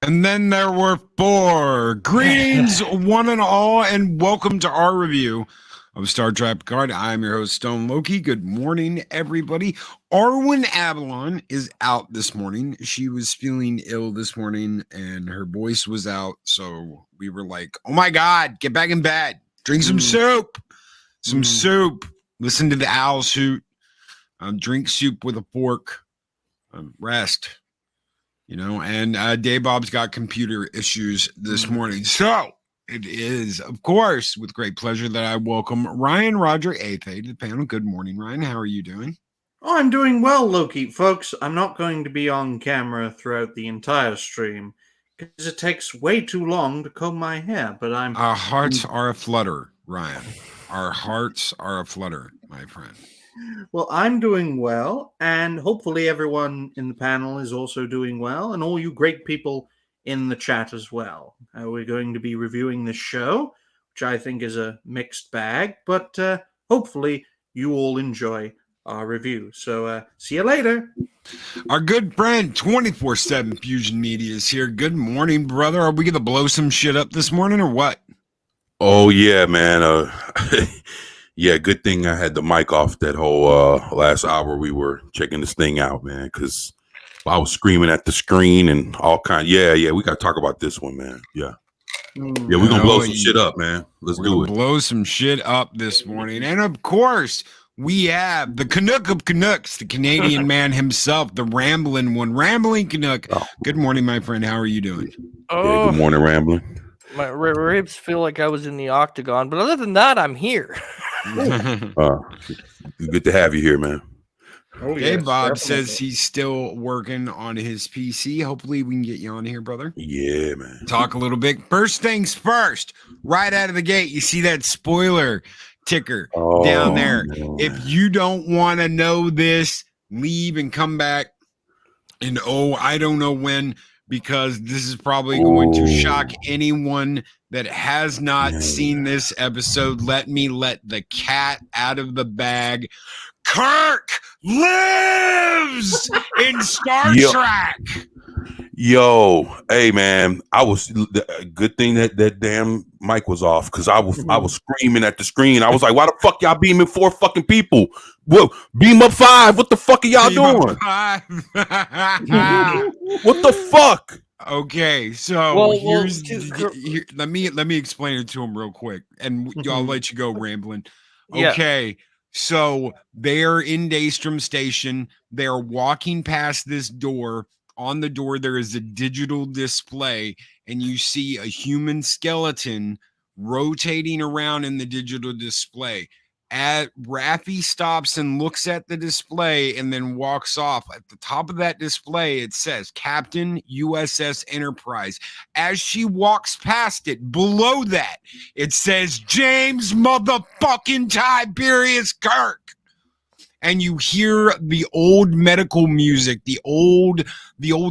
And then there were four. Greetings, one and all, and welcome to our review of Star Trek Picard. I'm your host, Stone Loki. Good morning, everybody. Arwyn Avalon is out this morning. She was feeling ill this morning, and her voice was out. So we were like, oh my God, get back in bed. Drink some soup. Some soup. Listen to the owl shoot. Drink soup with a fork. Rest. And Dave Bob's got computer issues this morning. So it is, of course, with great pleasure that I welcome Roger Athay to the panel. Good morning, Ryan. How are you doing? Oh, I'm doing well, Loki. Folks, I'm not going to be on camera throughout the entire stream because it takes way too long to comb my hair, but I'm... Our hearts are aflutter, Ryan. Our hearts are aflutter, my friend. Well, I'm doing well, and hopefully everyone in the panel is also doing well, and all you great people in the chat as well. We're going to be reviewing this show, which I think is a mixed bag, but hopefully you all enjoy our review. So see you later. Our good friend 24/7 Fusion Media is here. Good morning, brother. Are we going to blow some shit up this morning or what? Oh, yeah, man. Yeah, good thing I had the mic off that whole last hour we were checking this thing out, man, because I was screaming at the screen and all kind. Yeah, we got to talk about this one, man. Yeah, we're going to blow some shit up, man. Let's do it. Blow some shit up this morning. And, of course, we have the Canuck of Canucks, the Canadian man himself, the rambling one, Rambling Canuck. Oh. Good morning, my friend. How are you doing? Yeah, good morning, Rambling. My ribs feel like I was in the octagon, but other than that, I'm here. Good to have you here, man. Oh, Dave Bob says he's still working on his PC. Hopefully we can get you on here, brother. Yeah, man. Talk a little bit. First things first, right out of the gate, you see that spoiler ticker down there. Man. If you don't want to know this, leave and come back. And I don't know when, because this is probably going to shock anyone that has not seen this episode. Let me let the cat out of the bag. Kirk lives in Star Trek. Yo, hey man, good thing that damn mic was off, because I was screaming at the screen. I was like, why the fuck y'all beaming 4 fucking people? Well, beam up 5. What the fuck are y'all doing? What the fuck? Okay, so let me explain it to him real quick, and I'll let you go rambling. Okay. Yeah. So they're in Daystrom Station. They're walking past this door. On the door, there is a digital display, and you see a human skeleton rotating around in the digital display. Raffi stops and looks at the display and then walks off. At the top of that display, it says Captain USS Enterprise. As she walks past it, below that, it says James motherfucking Tiberius Kirk. And you hear the old medical music, the old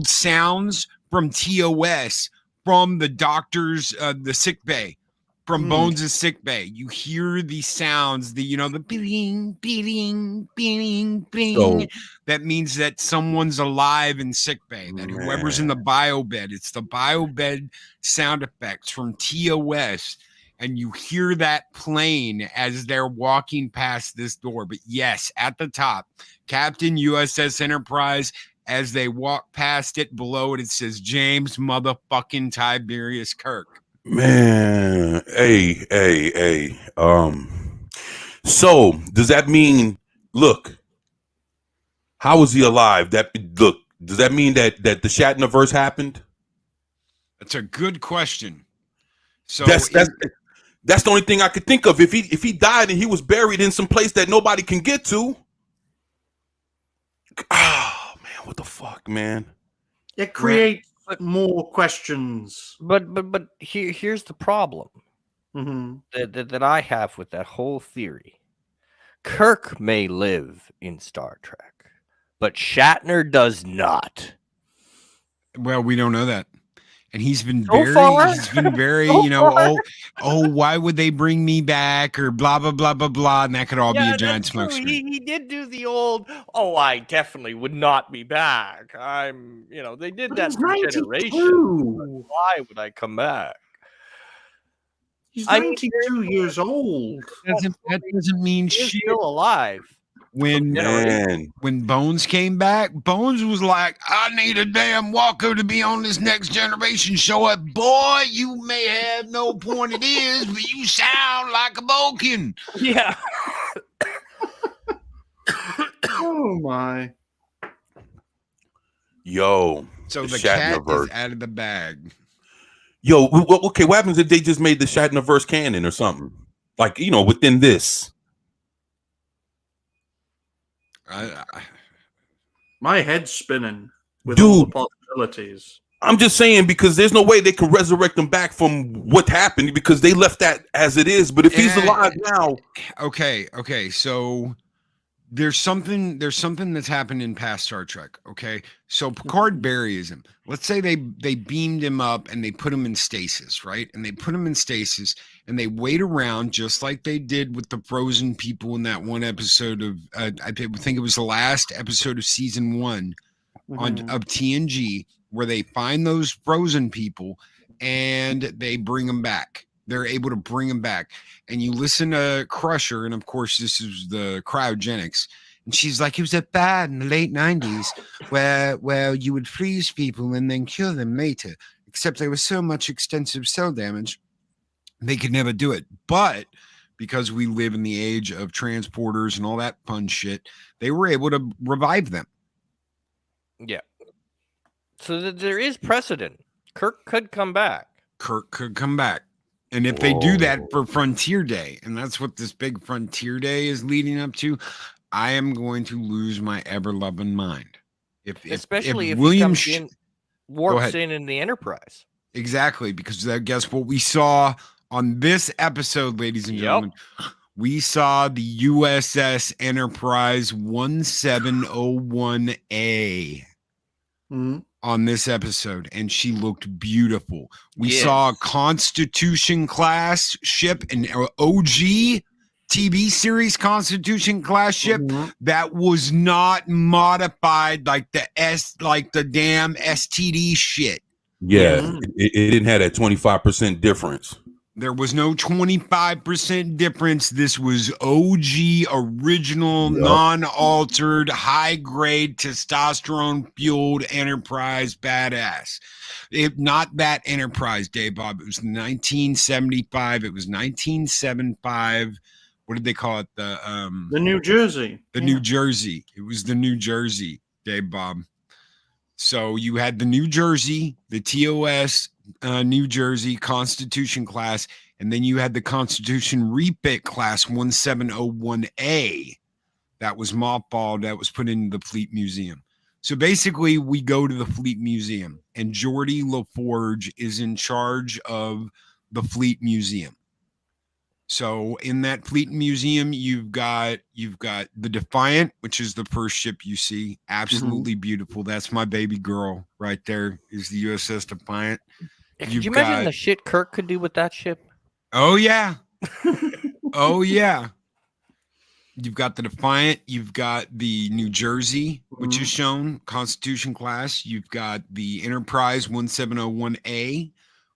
sounds from TOS, from the doctor's, the sick bay. From Bones' sick bay, you hear the sounds, the beating, beating, beating, beating. That means that someone's alive in sick bay. That whoever's in the bio bed, it's the bio bed sound effects from TOS, and you hear that playing as they're walking past this door. But yes, at the top, Captain USS Enterprise. As they walk past it, below it says James motherfucking Tiberius Kirk. Man, hey. So does that mean? Look, how is he alive? Does that mean that the Shatnerverse happened? That's a good question. So that's the only thing I could think of. If he died and he was buried in some place that nobody can get to. Oh man, what the fuck, man? It creates more questions. But here's the problem that I have with that whole theory. Kirk may live in Star Trek, but Shatner does not. Well, we don't know that. and he's been So far? you know, why would they bring me back, or blah blah blah blah blah, and that could all be a giant smoke screen. He did do the old, I definitely would not be back. I'm, they did that for generations. Why would I come back? He's 92 years old. That doesn't mean shit. Still alive. When Bones came back, Bones was like, I need a damn Walker to be on this Next Generation show. Boy, you may have no point it is, but you sound like a Vulcan. Yeah. Oh, my. Yo. So the cat is out of the bag. Yo, okay, what happens if they just made the Shatnerverse canon or something? Like, within this. My head's spinning with all the possibilities. I'm just saying, because there's no way they can resurrect him back from what happened, because they left that as it is. But if he's alive now, okay, so there's something that's happened in past Star Trek. Okay, so Picard buries him. Let's say they beamed him up and they put him in stasis, right? And they put him in stasis and they wait around, just like they did with the frozen people in that one episode of I think it was the last episode of season 1 of TNG, where they find those frozen people and they bring them back. They're able to bring them back. And you listen to Crusher, and of course this is the cryogenics, and she's like, it was a fad in the late 90s where you would freeze people and then kill them later, except there was so much extensive cell damage they could never do it. But because we live in the age of transporters and all that fun shit, they were able to revive them. Yeah. So there is precedent. Kirk could come back. And if they do that for Frontier Day, and that's what this big Frontier Day is leading up to, I am going to lose my ever-loving mind. Especially if William he comes warps in the Enterprise. Exactly, because guess what we saw on this episode, ladies and gentlemen? We saw the USS Enterprise 1701A. On this episode, and she looked beautiful. We saw a Constitution class ship, an OG TV series Constitution class ship that was not modified like the damn STD shit. Yeah, it didn't have that 25% difference. There was no 25% difference. This was OG, original, non-altered, high-grade, testosterone-fueled Enterprise badass. Not that Enterprise, Dave Bob. It was 1975. It was 1975. What did they call it? The New Jersey. New Jersey. It was the New Jersey, Dave Bob. So you had the New Jersey, the TOS, New Jersey Constitution class, and then you had the Constitution refit class 1701A that was mothballed, that was put into the Fleet Museum. So basically, we go to the Fleet Museum, and Geordi LaForge is in charge of the Fleet Museum. So in that Fleet Museum, you've got the Defiant, which is the first ship you see. Absolutely beautiful. That's my baby girl right there, is the USS Defiant. Could you imagine the shit Kirk could do with that ship? Oh, yeah. Oh, yeah. You've got the Defiant. You've got the New Jersey, which is shown, Constitution class. You've got the Enterprise 1701A,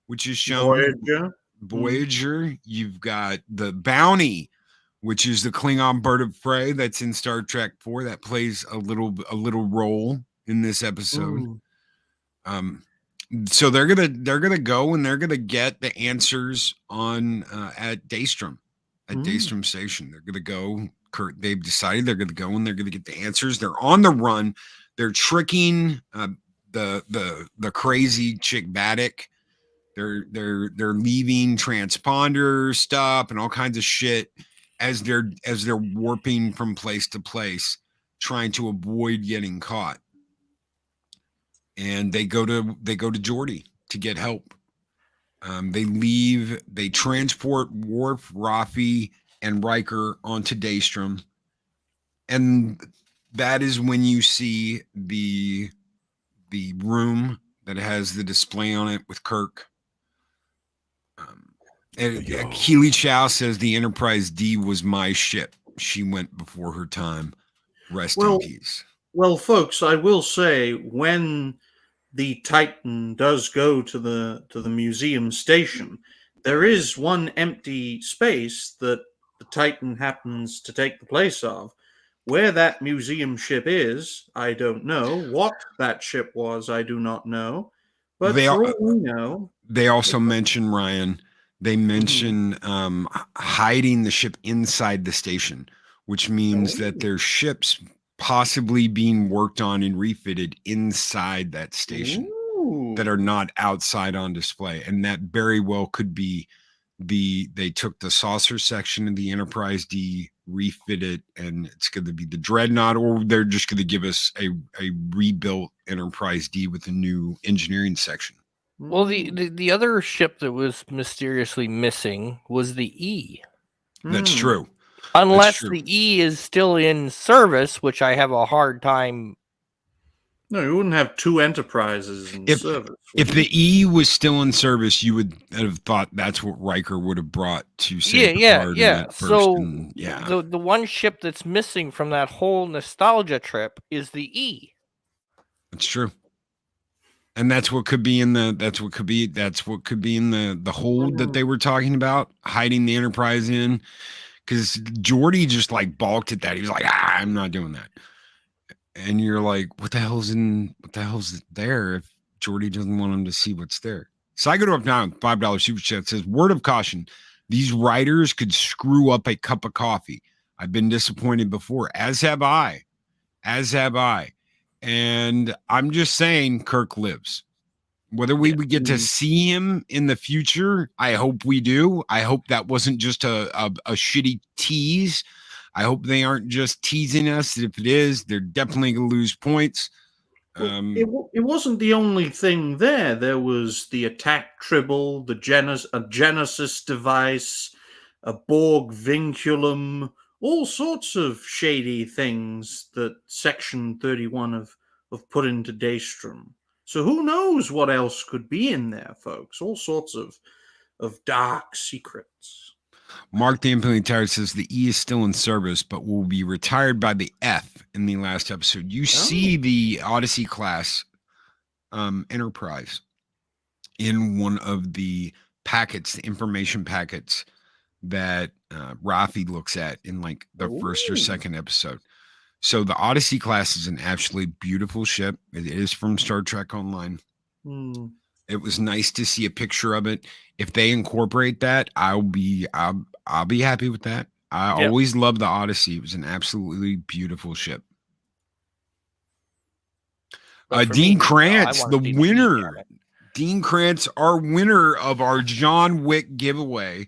which is shown. Voyager. You've got the Bounty, which is the Klingon bird of prey that's in Star Trek 4 that plays a little role in this episode. So they're gonna go and they're gonna get the answers on at Daystrom, Daystrom Station. They're gonna go. They've decided they're gonna go and they're gonna get the answers. They're on the run. They're tricking the crazy chick Baddock. They're leaving transponder stuff and all kinds of shit as they're warping from place to place, trying to avoid getting caught. And they go to Geordi to get help. They transport Worf, Rafi, and Riker onto Daystrom. And that is when you see the room that has the display on it with Kirk. Keely Chow says the Enterprise D was my ship. She went before her time. Rest in peace. Well, folks, I will say when the Titan does go to the museum station, there is one empty space that the Titan happens to take the place of. Where that museum ship is, I don't know. What that ship was, I do not know. But for all we know, they also mention, Ryan, they mention hiding the ship inside the station, which means that there's ships possibly being worked on and refitted inside that station that are not outside on display. And that very well could be they took the saucer section of the Enterprise D, refit it, and it's going to be the Dreadnought, or they're just going to give us a rebuilt Enterprise D with a new engineering section. Well, the other ship that was mysteriously missing was the E. That's true. Unless the E is still in service, which I have a hard time. No, you wouldn't have two Enterprises in service. If the E was still in service, you would have thought that's what Riker would have brought to save Picard. So the one ship that's missing from that whole nostalgia trip is the E. That's true. And that's what could be in the hold that they were talking about, hiding the Enterprise in. Because Geordi just like balked at that. He was like, I'm not doing that. And you're like, what the hell's there if Geordi doesn't want him to see what's there? So I go to up now, $5 super chat says, word of caution, these writers could screw up a cup of coffee. I've been disappointed before, as have I. And I'm just saying Kirk lives. Whether we get to see him in the future, I hope we do. I hope that wasn't just a shitty tease. I hope they aren't just teasing us. If it is, they're definitely going to lose points. It wasn't the only thing there. There was the attack tribble, a Genesis device, a Borg vinculum, all sorts of shady things that Section 31 have put into Daystrom. So who knows what else could be in there, folks? All sorts of dark secrets. Mark the Infinitely Tired says the E is still in service, but will be retired by the F in the last episode. You see the Odyssey class Enterprise in one of the packets, the information packets that Rafi looks at in like the first or second episode. So the Odyssey class is an absolutely beautiful ship. It is from Star Trek Online. It was nice to see a picture of it. If they incorporate that, I'll be happy with that. I always loved the Odyssey. It was an absolutely beautiful ship. Dean Krantz, the winner. Dean Krantz, our winner of our John Wick giveaway,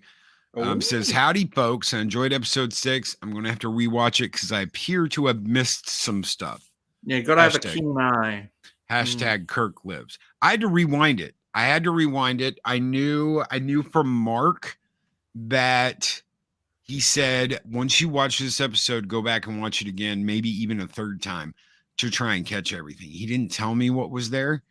says, howdy, folks. I enjoyed episode 6. I'm going to have to rewatch it because I appear to have missed some stuff. Yeah, you got to have a keen eye. Hashtag Kirk lives. I had to rewind it. I knew from Mark that he said, once you watch this episode, go back and watch it again, maybe even a third time to try and catch everything. He didn't tell me what was there.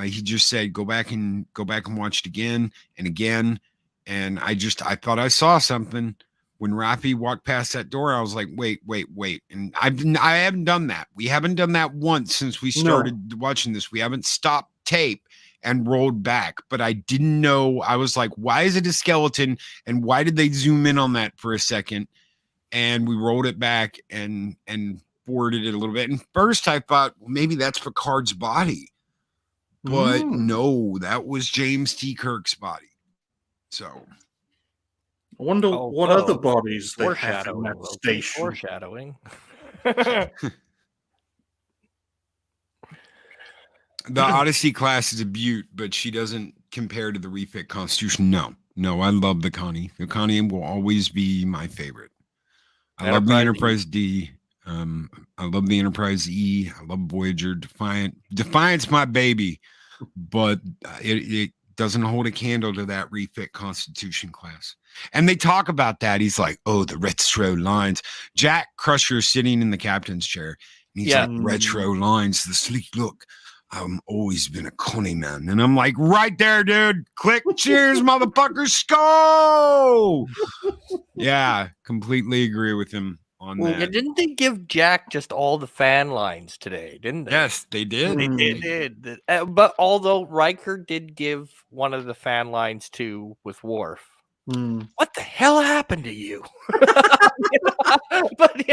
He just said, go back and watch it again and again. And I thought I saw something. When Rafi walked past that door, I was like, wait. And I haven't done that. We haven't done that once since we started watching this. We haven't stopped tape and rolled back. But I didn't know. I was like, why is it a skeleton? And why did they zoom in on that for a second? And we rolled it back and forwarded it a little bit. And first I thought, well, maybe that's Picard's body. But no, that was James T. Kirk's body. So I wonder what other bodies they have in that station. Foreshadowing. The Odyssey class is a beaut, but she doesn't compare to the refit Constitution. No, I love the Connie. The Connie will always be my favorite. I love the Enterprise D. I love the Enterprise E. I love Voyager. Defiant's my baby, but it doesn't hold a candle to that refit Constitution class. And they talk about that. He's like, oh, the retro lines. Jack Crusher sitting in the captain's chair. And he's like, retro lines, the sleek look I've always been a Coney man. And I'm like, right there, dude. Click, cheers, motherfucker, SKOL! Yeah, completely agree with him on that. Yeah, didn't they give Jack just all the fan lines today, didn't they? Yes, they did. They did. But although Riker did give one of the fan lines too with Worf. What the hell happened to you? But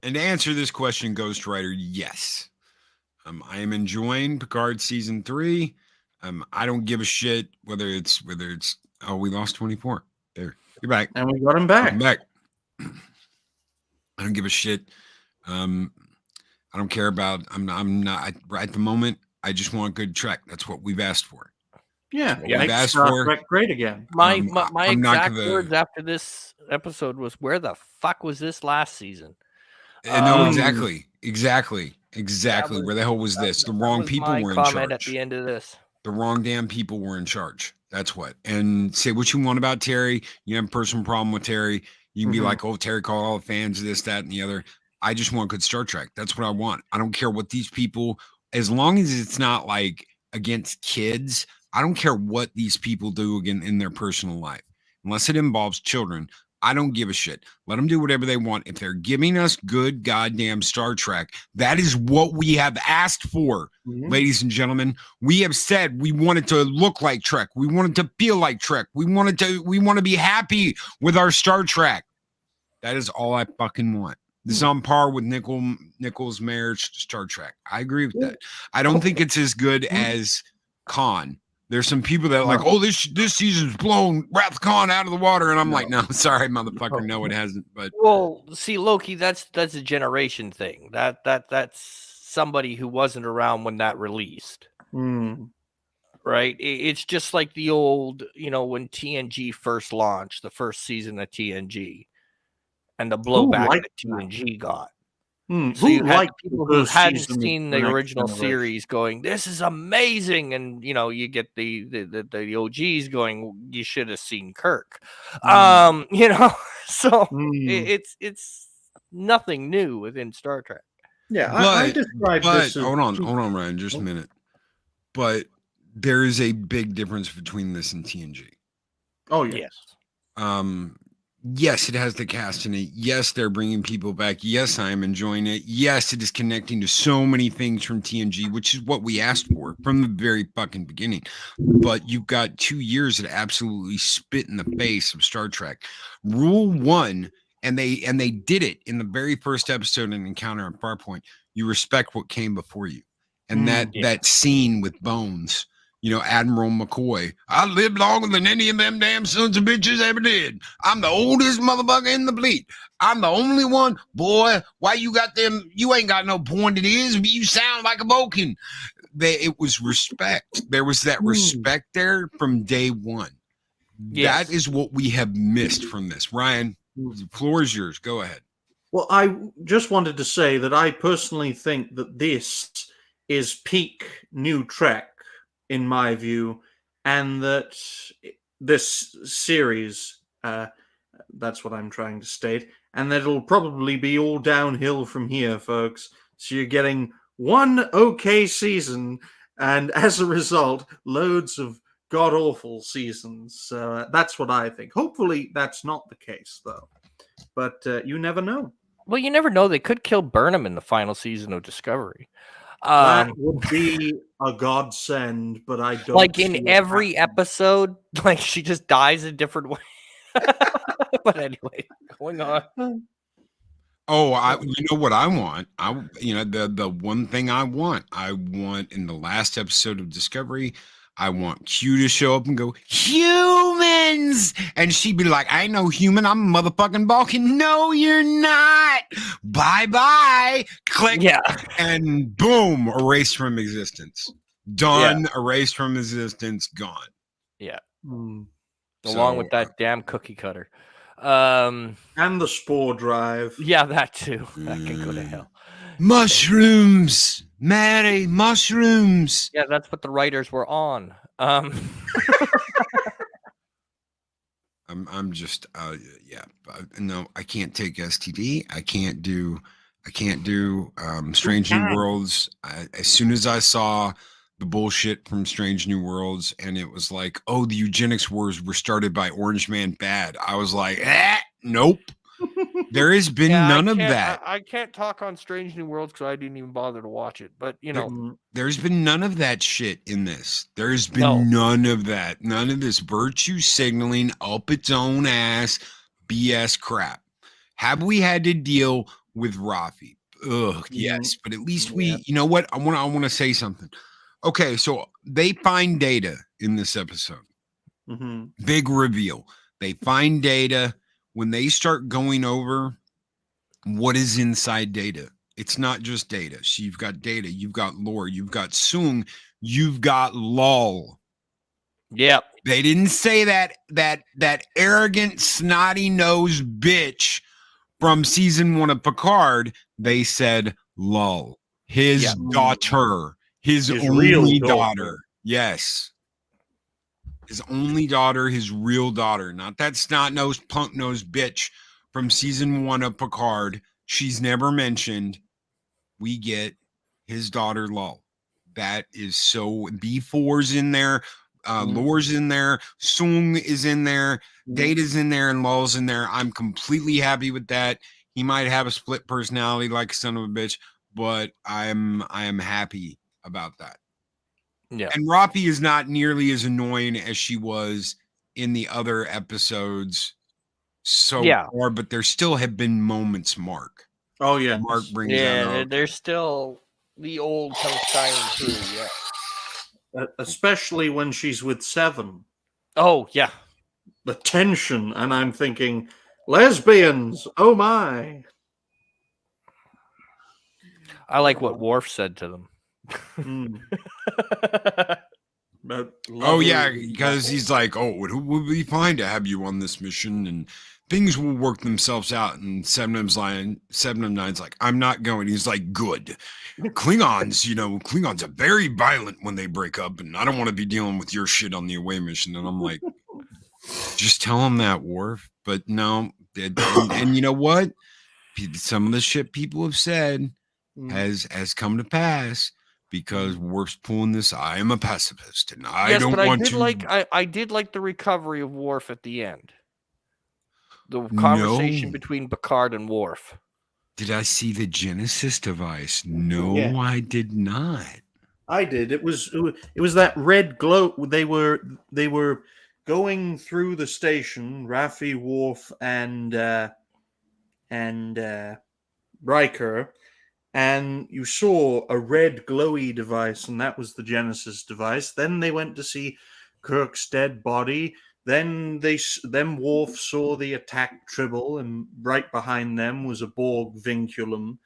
and to answer this question, Ghostwriter, yes. I am enjoying Picard season 3. I don't give a shit whether it's oh, we lost 24. There, you're back. And we got him back. I'm back. I don't give a shit. I don't care about. I'm not at the moment. I just want good Trek. That's what we've asked for. Yeah, we've asked for. Trek great again. My exact words after this episode was, "Where the fuck was this last season?" No, exactly. Where the hell was this? The wrong people were in charge. At the end of this, the wrong damn people were in charge. That's what. And say what you want about Terry. You have a personal problem with Terry. You can be like, oh, Terry called all the fans this, that, and the other. I just want good Star Trek. That's what I want. I don't care what these people, as long as it's not like against kids. I don't care what these people do again in their personal life, unless it involves children. I don't give a shit. Let them do whatever they want. If they're giving us good goddamn Star Trek, that is what we have asked for, ladies and gentlemen. We have said we want it to look like Trek. We want it to feel like Trek. We want to be happy with our Star Trek. That is all I fucking want. This is on par with Nichols' marriage to Star Trek. I agree with that. I don't think it's as good as Khan. There's some people that are like, oh, this season's blown Wrath Khan out of the water. And I'm like, no, sorry, motherfucker. No, it hasn't. But well, see, Loki, that's a generation thing. That's somebody who wasn't around when that released. Right? It's just like the old, when TNG first launched, the first season of TNG, and the blowback that TNG got. So you had people who hadn't seen the original series going, this is amazing. And, you get the OGs going, you should have seen Kirk. So it's nothing new within Star Trek. Yeah, I describe this as... Hold on, Ryan, just a minute. But there is a big difference between this and TNG. Oh, yes. Yes, it has the cast in it. Yes, they're bringing people back. Yes, I am enjoying it. Yes, it is connecting to so many things from TNG, which is what we asked for from the very fucking beginning. But you've got 2 years that absolutely spit in the face of Star Trek. Rule 1, and they did it in the very first episode in Encounter at Farpoint. You respect what came before you. And that scene with Bones, Admiral McCoy, I lived longer than any of them damn sons of bitches ever did. I'm the oldest motherfucker in the fleet. I'm the only one. Boy, why you got them? You ain't got no pointed ears. You sound like a Vulcan. It was respect. There was that respect there from day one. Yes. That is what we have missed from this. Ryan, the floor is yours. Go ahead. Well, I just wanted to say that I personally think that this is peak new Trek, in my view, and that this series, that's what I'm trying to state, and that it'll probably be all downhill from here, folks. So you're getting one okay season, and as a result, loads of god-awful seasons. So that's what I think. Hopefully that's not the case, though. But you never know. Well, you never know. They could kill Burnham in the final season of Discovery. That would be a godsend, but I don't. Like in every episode, like she just dies a different way. But anyway, going on. Oh, you know what I want? The one thing I want in the last episode of Discovery, I want Q to show up and go, humans! And she'd be like, I ain't no human. I'm a motherfucking Vulcan. No, you're not. Bye-bye. Click. Yeah. And boom, erased from existence. Done. Yeah. Erased from existence. Gone. Yeah. Along with that damn cookie cutter. And the spore drive. Yeah, that too. That can go to hell. Mushrooms, Mary, mushrooms. Yeah, that's what the writers were on. I'm just no, I can't take STD. I can't do I can't do Strange New Worlds. As soon as I saw the bullshit from Strange New Worlds, and it was like, oh, the eugenics wars were started by Orange Man Bad. I was like, nope. There has been none of that. I can't talk on Strange New Worlds because I didn't even bother to watch it. But there's been none of that shit in this. There's been none of that. None of this virtue signaling up its own ass BS crap. Have we had to deal with Rafi? Ugh, yes. But at least we, you know what? I want to say something. Okay, so they find Data in this episode. Big reveal. They find Data. When they start going over what is inside Data, it's not just Data. So you've got Data, you've got Lore, you've got Soong, you've got Lol. Yep. They didn't say that arrogant, snotty-nosed bitch from season 1 of Picard. They said Lol. His daughter. His only daughter. Yes. His only daughter, his real daughter, not that snot-nosed, punk-nosed bitch from season 1 of Picard. She's never mentioned. We get his daughter, Lol. That is so. B4's in there. Lore's in there. Soong is in there. Data's in there, and Lol's in there. I'm completely happy with that. He might have a split personality like a son of a bitch, but I am happy about that. Yeah. And Rafi is not nearly as annoying as she was in the other episodes so far, but there still have been moments, Mark. Oh, yeah. Mark brings that up. There's still the old comes shining through, Especially when she's with Seven. Oh, yeah. The tension, and I'm thinking, lesbians, oh my. I like what Worf said to them. Oh yeah, because he's like, oh, who would be fine to have you on this mission, and things will work themselves out. And Seven of Nine's like, I'm not going. He's like, good. Klingons are very violent when they break up, and I don't want to be dealing with your shit on the away mission. And I'm like, just tell him that, Worf. But no, and you know what? Some of the shit people have said has come to pass. Because Worf's pulling this, I am a pacifist, and I don't want to. I did like the recovery of Worf at the end. The conversation between Picard and Worf. Did I see the Genesis device? No, I did not. I did. It was that red glow. They were going through the station. Raffi, Worf, and Riker. And you saw a red glowy device, and that was the Genesis device. Then they went to see Kirk's dead body. Then Worf saw the attack tribble, and right behind them was a Borg vinculum.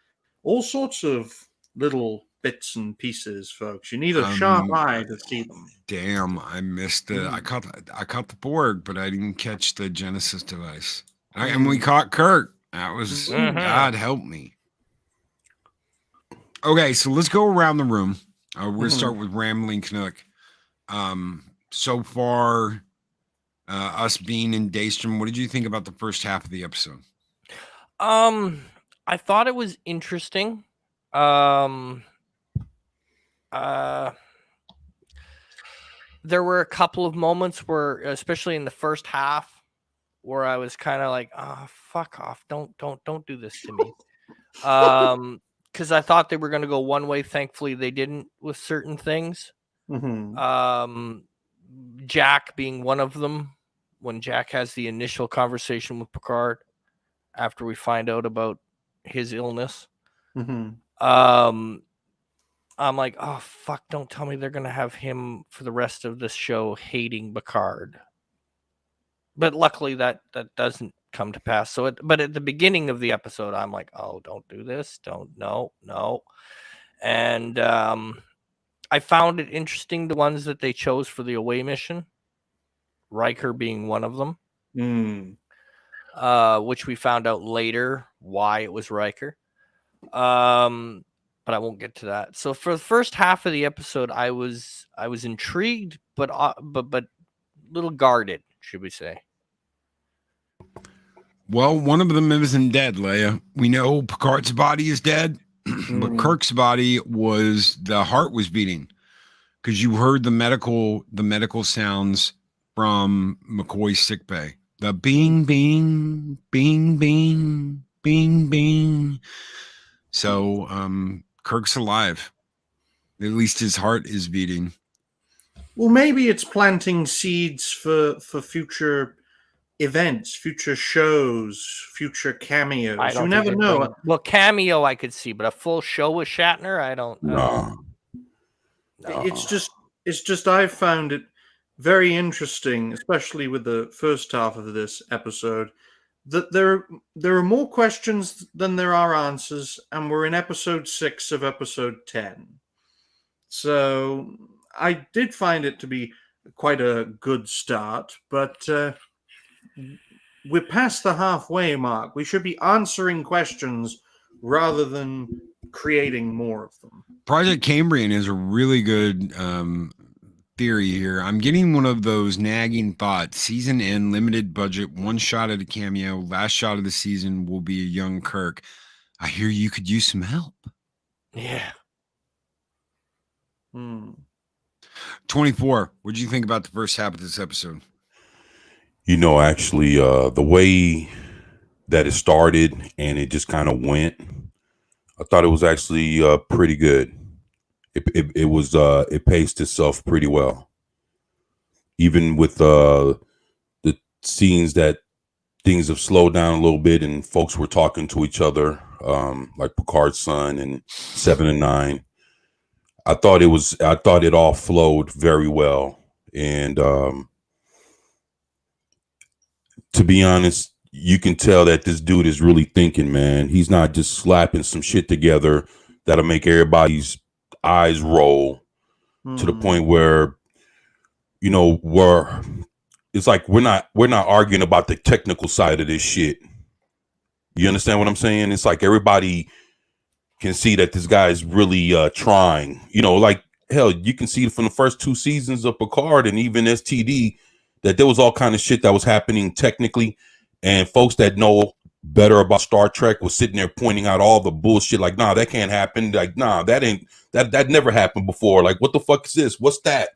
All sorts of little bits and pieces, folks. You need a sharp eye to see them. Damn, I missed the. I caught the Borg, but I didn't catch the Genesis device. And we caught Kirk. That was God help me. Okay, so let's go around the room. We're going to start with Rambling Canuck. So far, us being in Daystrom, what did you think about the first half of the episode? I thought it was interesting. There were a couple of moments where, especially in the first half, where I was kind of like, "Oh, fuck off! Don't do this to me." Because I thought they were going to go one way. Thankfully, they didn't with certain things. Jack being one of them. When Jack has the initial conversation with Picard after we find out about his illness. I'm like, oh, fuck, don't tell me they're going to have him for the rest of this show hating Picard. But luckily that doesn't come to pass. But at the beginning of the episode, I'm like, oh, don't do this. No. And I found it interesting, the ones that they chose for the away mission, Riker being one of them, which we found out later why it was Riker. But I won't get to that. So for the first half of the episode, I was intrigued, but little guarded, should we say? Well, one of them isn't dead, Leia. We know Picard's body is dead, but Kirk's body the heart was beating because you heard the medical sounds from McCoy's sickbay. The bing, bing, bing, bing, bing, bing. So Kirk's alive. At least his heart is beating. Well, maybe it's planting seeds for future events, future shows, future cameos. You never know. Well, cameo I could see, but a full show with Shatner, I don't know. No. It's just I've found it very interesting, especially with the first half of this episode, that there are more questions than there are answers, and we're in episode 6 of episode 10. So I did find it to be quite a good start, but we're past the halfway mark. We should be answering questions rather than creating more of them. Project Cambrian is a really good theory here. I'm getting one of those nagging thoughts. Season end, limited budget, one shot at a cameo. Last shot of the season will be a young Kirk. I hear you could use some help. Yeah. 24. What did you think about the first half of this episode? Actually, the way that it started and it just kind of went, I thought it was actually pretty good. It paced itself pretty well. Even with the scenes that things have slowed down a little bit and folks were talking to each other, like Picard's son and 7 and 9. I thought it all flowed very well. And to be honest, you can tell that this dude is really thinking, man. He's not just slapping some shit together that'll make everybody's eyes roll to the point where, it's like we're not arguing about the technical side of this shit. You understand what I'm saying? It's like everybody can see that this guy is really trying. Like hell, you can see from the first 2 seasons of Picard and even STD that there was all kind of shit that was happening technically, and folks that know better about Star Trek was sitting there pointing out all the bullshit. Like, nah, that can't happen. Like, nah, that never happened before. Like, what the fuck is this? What's that?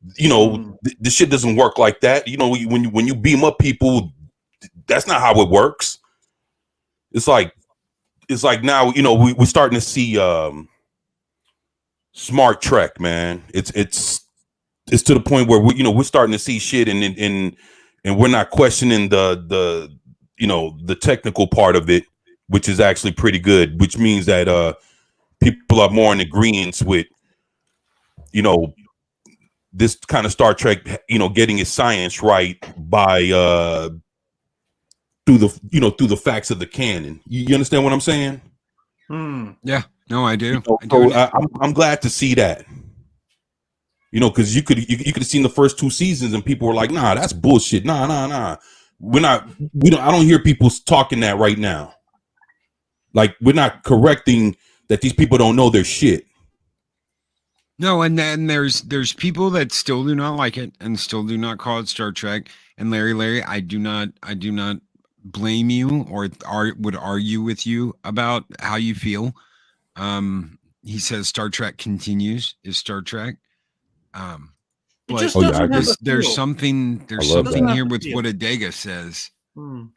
This shit doesn't work like that. When you beam up people, that's not how it works. It's like now, we're starting to see smart Trek, man. It's to the point where we're starting to see shit and we're not questioning the technical part of it, which is actually pretty good, which means that people are more in agreement with this kind of Star Trek, getting its science right by through the facts of the canon. You understand what I'm saying? Yeah, no, I do. I'm glad to see that. Because you could have seen the first 2 seasons and people were like, nah, that's bullshit. Nah. I don't hear people talking that right now. Like, we're not correcting that these people don't know their shit. No, and then there's people that still do not like it and still do not call it Star Trek. And Larry, I do not blame you or would argue with you about how you feel. He says Star Trek continues is Star Trek. But there's something here with what Adega says.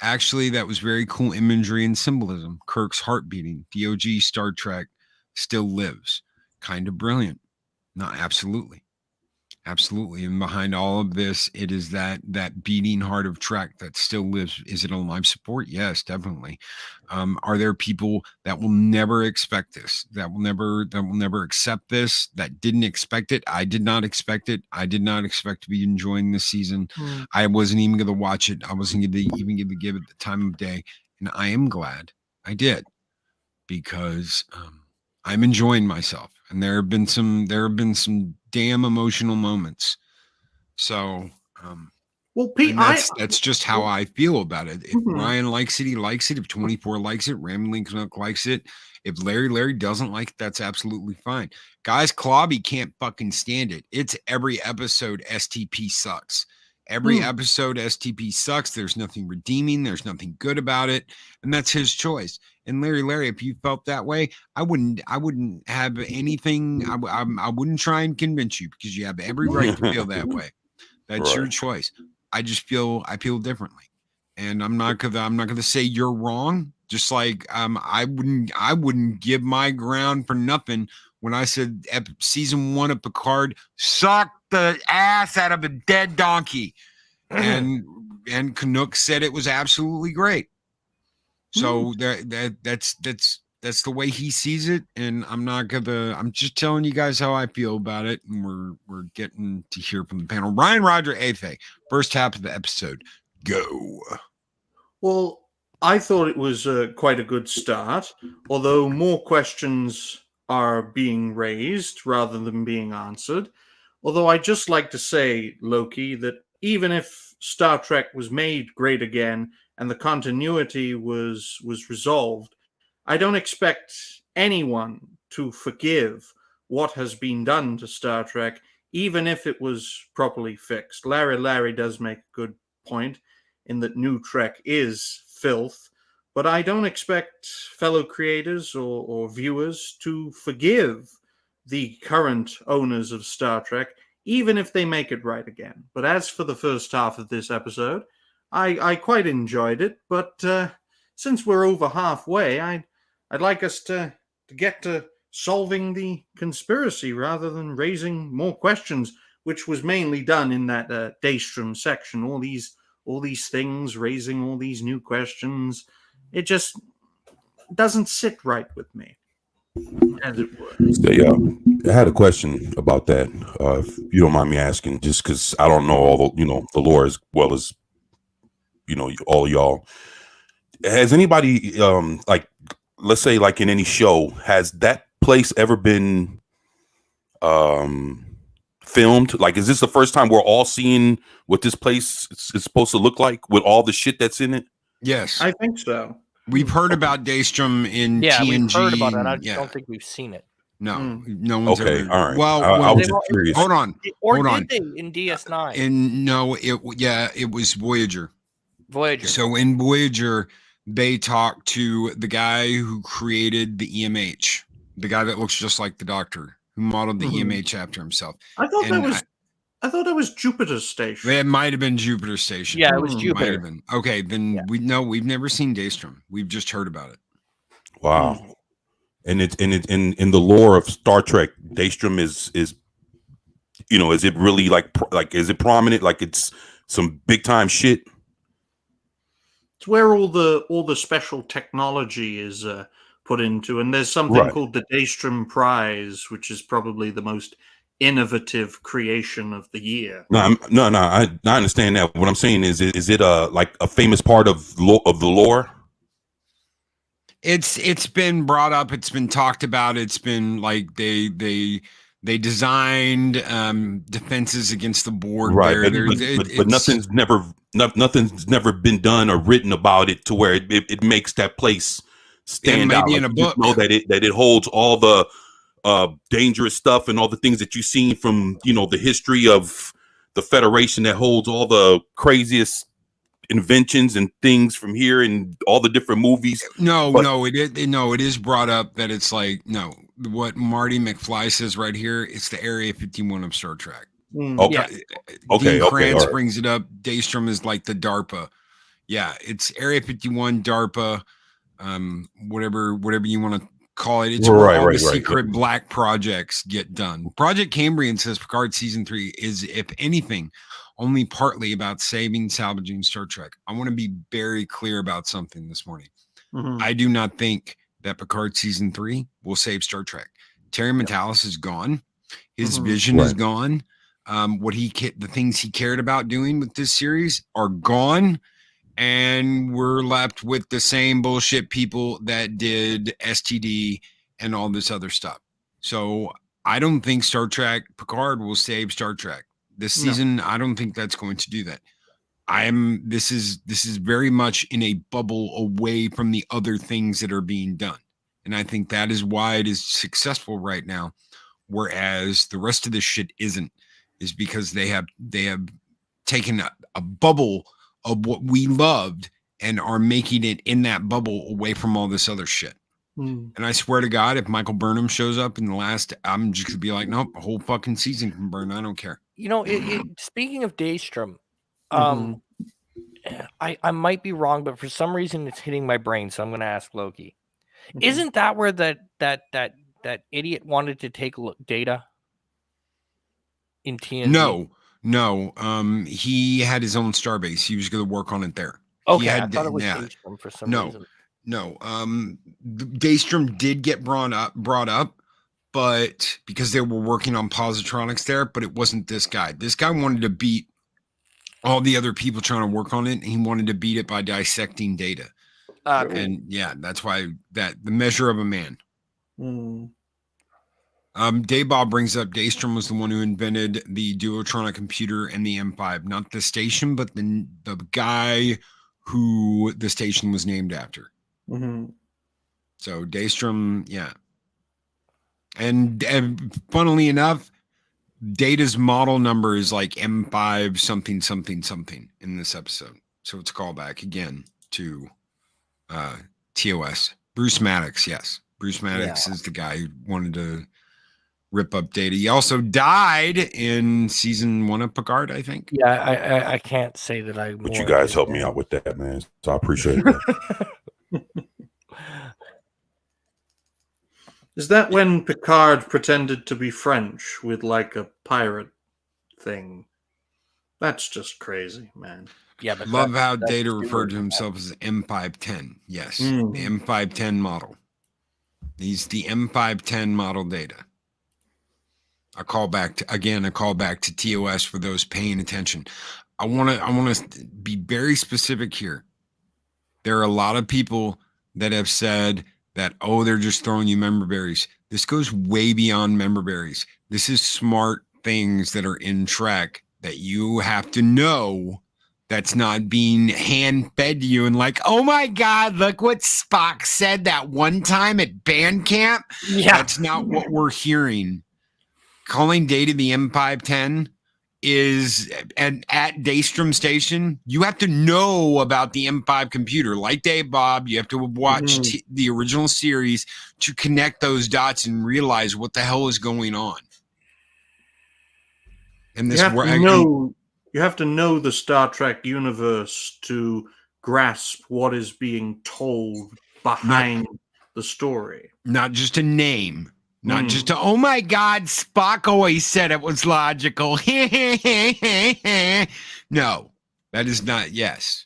Actually, that was very cool imagery and symbolism. Kirk's heart beating. The OG Star Trek still lives. Kind of brilliant. No, absolutely. And behind all of this, it is that beating heart of Trek that still lives. Is it on life support? Yes, definitely. Are there people that will never expect this, that will never accept this, that didn't expect it? I did not expect it. I did not expect to be enjoying this season. I wasn't even going to watch it. I wasn't going to even give it the time of day. And I am glad I did, because I'm enjoying myself. And there have been some damn emotional moments. So, well, Pete, that's just how I feel about it. If Ryan likes it, he likes it. If 24 likes it, Rambling Canuck likes it. If Larry doesn't like it, that's absolutely fine. Guys, Klobby can't fucking stand it. It's every episode STP sucks. Every episode STP sucks. There's nothing redeeming. There's nothing good about it. And that's his choice. And Larry, if you felt that way, I wouldn't have anything. I wouldn't try and convince you, because you have every right to feel that way. That's your choice. I feel differently. And I'm not gonna say you're wrong. Just like I wouldn't give my ground for nothing when I said season 1 of Picard sucked the ass out of a dead donkey, and Canuck said it was absolutely great. So that's the way he sees it, and I'm just telling you guys how I feel about it, and we're getting to hear from the panel. Roger Athay, first half of the episode, go. Well, I thought it was quite a good start, although more questions are being raised rather than being answered. Although I'd just like to say, Loki, that even if Star Trek was made great again and the continuity was resolved, I don't expect anyone to forgive what has been done to Star Trek, even if it was properly fixed. Larry does make a good point in that new Trek is filth, but I don't expect fellow creators or viewers to forgive the current owners of Star Trek, even if they make it right again. But as for the first half of this episode, I quite enjoyed it, but since we're over halfway, I'd like us to get to solving the conspiracy rather than raising more questions, which was mainly done in that Daystrom section. All these things, raising all these new questions, it just doesn't sit right with me, as it were. So, yeah, I had a question about that, if you don't mind me asking, just because I don't know all the lore as well as all y'all. Has anybody like, let's say, like in any show, has that place ever been filmed? Like, is this the first time we're all seeing what this place is supposed to look like with all the shit that's in it? Yes, I think so. We've heard about Daystrom in TNG. We've heard about it. I just don't think we've seen it. No, no one's ever. All right. Well, I was just curious. Hold on. Did they in DS9? And no, it was Voyager. So in Voyager, they talked to the guy who created the EMH, the guy that looks just like the Doctor, who modeled the EMH after himself. I thought that was Jupiter Station. It might have been Jupiter Station. Yeah, it was Jupiter. Might have been. Okay, then we've never seen Daystrom. We've just heard about it. Wow. And it's in the lore of Star Trek, Daystrom is is it really like is it prominent? Like it's some big time shit? It's where all the special technology is put into, and there's something called the Daystrom Prize, which is probably the most innovative creation of the year. No, I understand that. What I'm saying is it like a famous part of the lore? It's been brought up. It's been talked about. It's been like they designed defenses against the Borg. Right, but nothing's never been done or written about it to where it makes that place stand out. Maybe in a book. Know that it holds all the dangerous stuff and all the things that you've seen from the history of the Federation, that holds all the craziest inventions and things from here and all the different movies. It is brought up that it's like, what Marty McFly says right here, it's the Area 51 of Star Trek. Okay. Dean Krantz brings it up. Daystrom is like the DARPA. Yeah, it's Area 51, DARPA, whatever you want to call it. It's where all the secret black projects get done. Project Cambrian says Picard season 3 is, if anything, only partly about salvaging Star Trek. I want to be very clear about something this morning. I do not think that Picard season 3 will save Star Trek. Terry Matalas is gone. His vision is gone. The things he cared about doing with this series are gone. And we're left with the same bullshit people that did STD and all this other stuff. So I don't think Star Trek Picard will save Star Trek this season. I don't think that's going to do that. This is very much in a bubble away from the other things that are being done. And I think that is why it is successful right now. Whereas the rest of this shit isn't, is because they have taken a bubble of what we loved and are making it in that bubble away from all this other shit. And I swear to God, if Michael Burnham shows up in the last, I'm just gonna be like, nope, a whole fucking season can burn. I don't care. You know, speaking of Daystrom, I might be wrong, but for some reason it's hitting my brain, so I'm going to ask Loki. Isn't that where that idiot wanted to take Data in TNG? No. He had his own starbase. He was going to work on it there. Okay, I thought it was Daystrom for some reason. No, Daystrom did get brought up, but because they were working on positronics there, but it wasn't this guy. This guy wanted to beat all the other people trying to work on it, and he wanted to beat it by dissecting Data. And yeah, that's why the measure of a man. Dave Bob brings up Daystrom was the one who invented the Duotronic computer and the M5, not the station, but the guy who the station was named after. So Daystrom, yeah. And funnily enough, Data's model number is like M5 something in this episode. So it's a callback again to TOS. Bruce Maddox, yes. Bruce Maddox is the guy who wanted to rip up Data. He also died in season 1 of Picard, I think. Yeah, I can't say that I. But you guys helped me out with that, man. So I appreciate that. Is that when Picard pretended to be French with like a pirate thing? That's just crazy, man. Yeah, but love how Data referred to himself as The Yes, the M510 model. He's the M510 model Data. A callback to TOS for those paying attention. I want to be very specific here. There are a lot of people that have said that, oh, they're just throwing you member berries. This goes way beyond member berries. This is smart things that are in Trek that you have to know, that's not being hand-fed to you and like, oh my God, look what Spock said that one time at band camp. Yeah. That's not what we're hearing. Calling Data the M510 is at Daystrom Station. You have to know about the M5 computer. Like Dave Bob, you have to watch the original series to connect those dots and realize what the hell is going on. And this you have to know the Star Trek universe to grasp what is being told behind the story. Not just a name. Not just a, oh my God, Spock always said it was logical. No, that is not, yes.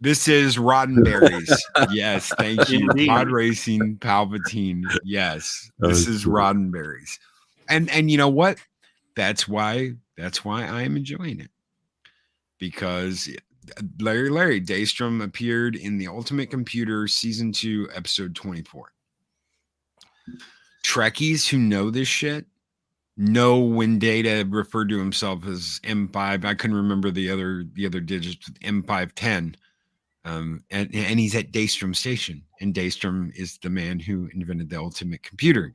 This is Roddenberry's. Yes, thank you. Pod Racing Palpatine. Yes, this is Roddenberry's. And you know what? That's why I am enjoying it. Because Larry Daystrom appeared in The Ultimate Computer Season 2, Episode 24. Trekkies who know this shit know when Data referred to himself as M5. I couldn't remember the other digits with M510. And he's at Daystrom Station. And Daystrom is the man who invented the ultimate computer,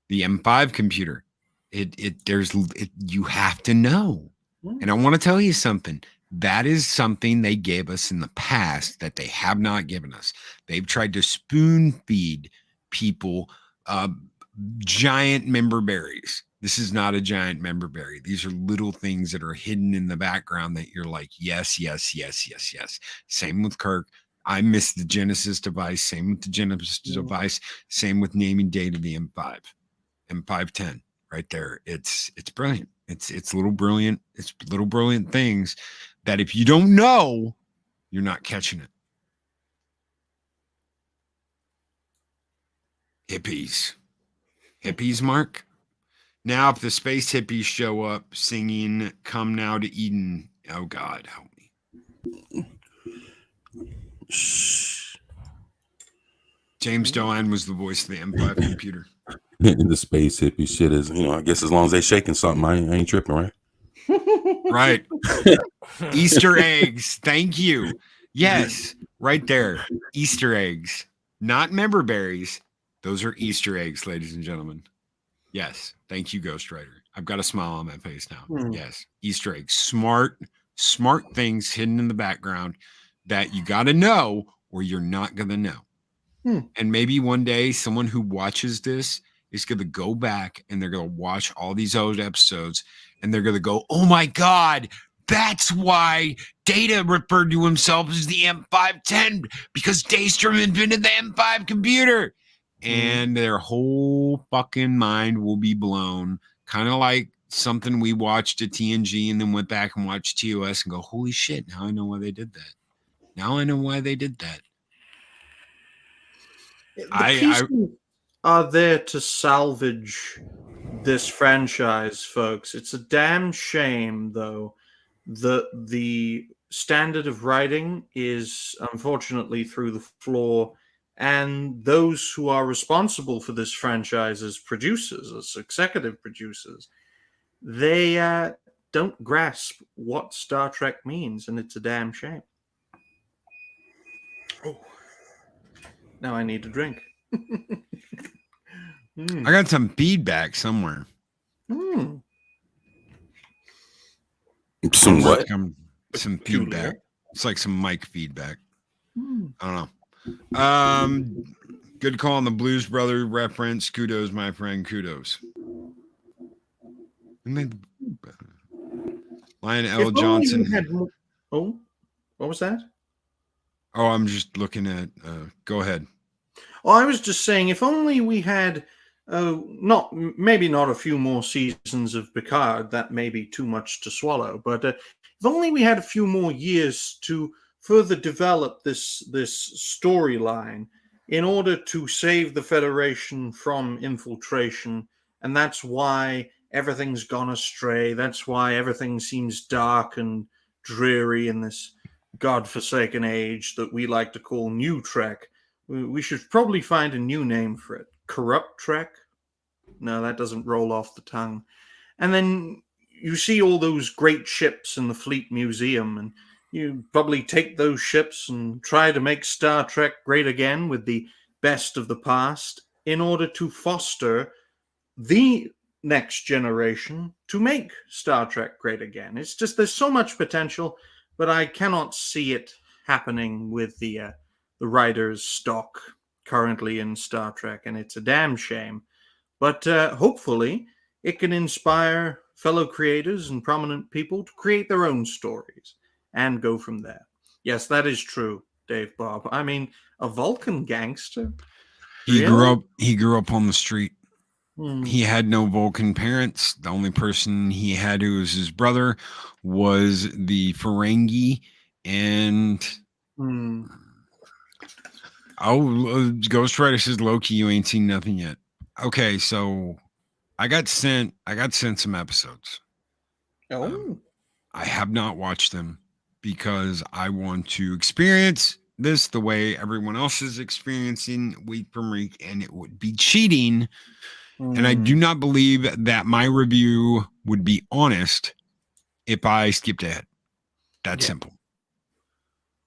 the M5 computer. You have to know. And I want to tell you something. That is something they gave us in the past that they have not given us. They've tried to spoon feed people giant member berries. This is not a giant member berry. These are little things that are hidden in the background that you're like, yes. Same with Kirk. I missed the Genesis device. Same with the Genesis device. Same with naming Data the M5, M510 right there. It's brilliant. It's little brilliant. It's little brilliant things that if you don't know, you're not catching it. Hippies, Mark. Now, if the space hippies show up singing "Come Now to Eden," oh God, help me. James Dolan was the voice of the M5 computer. The space hippie shit is, I guess as long as they shaking something, I ain't tripping, right? Right. Easter eggs. Thank you. Yes, right there. Easter eggs, not member berries. Those are Easter eggs, ladies and gentlemen. Yes. Thank you, Ghost Rider. I've got a smile on my face now. Yes. Easter eggs. Smart smart things hidden in the background that you got to know or you're not going to know. And maybe one day someone who watches this is going to go back and they're going to watch all these old episodes and they're going to go, oh my God, that's why Data referred to himself as the M510 because Daystrom invented the M5 computer. And their whole fucking mind will be blown. Kind of like something we watched at TNG and then went back and watched TOS and go, holy shit, now I know why they did that. Now I know why they did that. The pieces are there to salvage this franchise, folks. It's a damn shame, though, that the standard of writing is unfortunately through the floor, and those who are responsible for this franchise as producers, as executive producers, they don't grasp what Star Trek means, and it's a damn shame. Oh. Now I need a drink. I got some feedback somewhere. Some what? Some feedback. It's like some mic feedback. I don't know. Good call on the Blues Brothers reference. Kudos, my friend. Kudos. Lion L. Johnson. What was that? Oh, I'm just looking at. Go ahead. Oh, I was just saying, if only we had, maybe not a few more seasons of Picard, that may be too much to swallow, but if only we had a few more years to further develop this storyline in order to save the Federation from infiltration, and that's why everything's gone astray. That's why everything seems dark and dreary in this godforsaken age that we like to call New Trek. We should probably find a new name for it. Corrupt Trek? No, that doesn't roll off the tongue. And then you see all those great ships in the Fleet Museum, and you probably take those ships and try to make Star Trek great again with the best of the past in order to foster the next generation to make Star Trek great again. It's just there's so much potential, but I cannot see it happening with the writer's stock currently in Star Trek, and it's a damn shame. But hopefully it can inspire fellow creators and prominent people to create their own stories and go from there. Yes, that is true, Dave Bob. I mean, a Vulcan gangster? He grew up on the street. He had no Vulcan parents. The only person he had who was his brother was the Ferengi, and Ghost Rider says, Loki, you ain't seen nothing yet. Okay, so I got sent some episodes. I have not watched them because I want to experience this the way everyone else is experiencing week from week, and it would be cheating. And I do not believe that my review would be honest if I skipped ahead. That's simple.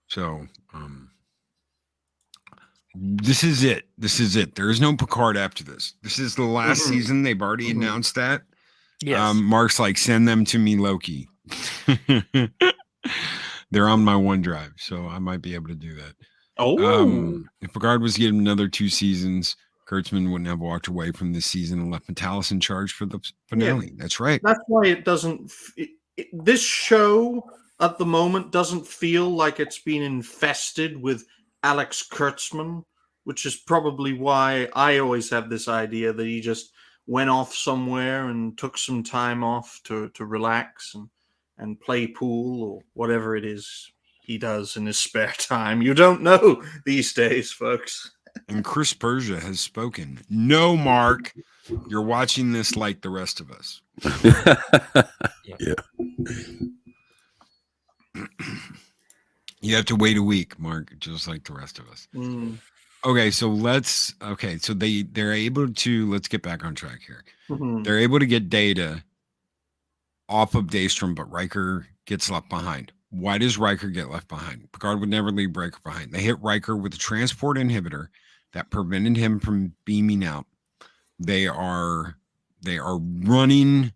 So, this is it. There is no Picard after this. This is the last season. They've already announced that. Yes. Mark's like, send them to me, Loki. They're on my OneDrive, so I might be able to do that. If Picard was given another 2 seasons, Kurtzman wouldn't have walked away from this season and left Metalis in charge for the finale. Yeah, that's right. That's why it doesn't. This show at the moment doesn't feel like it's been infested with Alex Kurtzman, which is probably why I always have this idea that he just went off somewhere and took some time off to relax and play pool or whatever it is he does in his spare time. You don't know these days, folks. And Chris Persia has spoken. No, Mark, you're watching this like the rest of us. Yeah. You have to wait a week, Mark, just like the rest of us. Okay, so they're able to, let's get back on track here. They're able to get Data off of Daystrom, but Riker gets left behind. Why does Riker get left behind? Picard would never leave Riker behind. They hit Riker with a transport inhibitor that prevented him from beaming out. They are running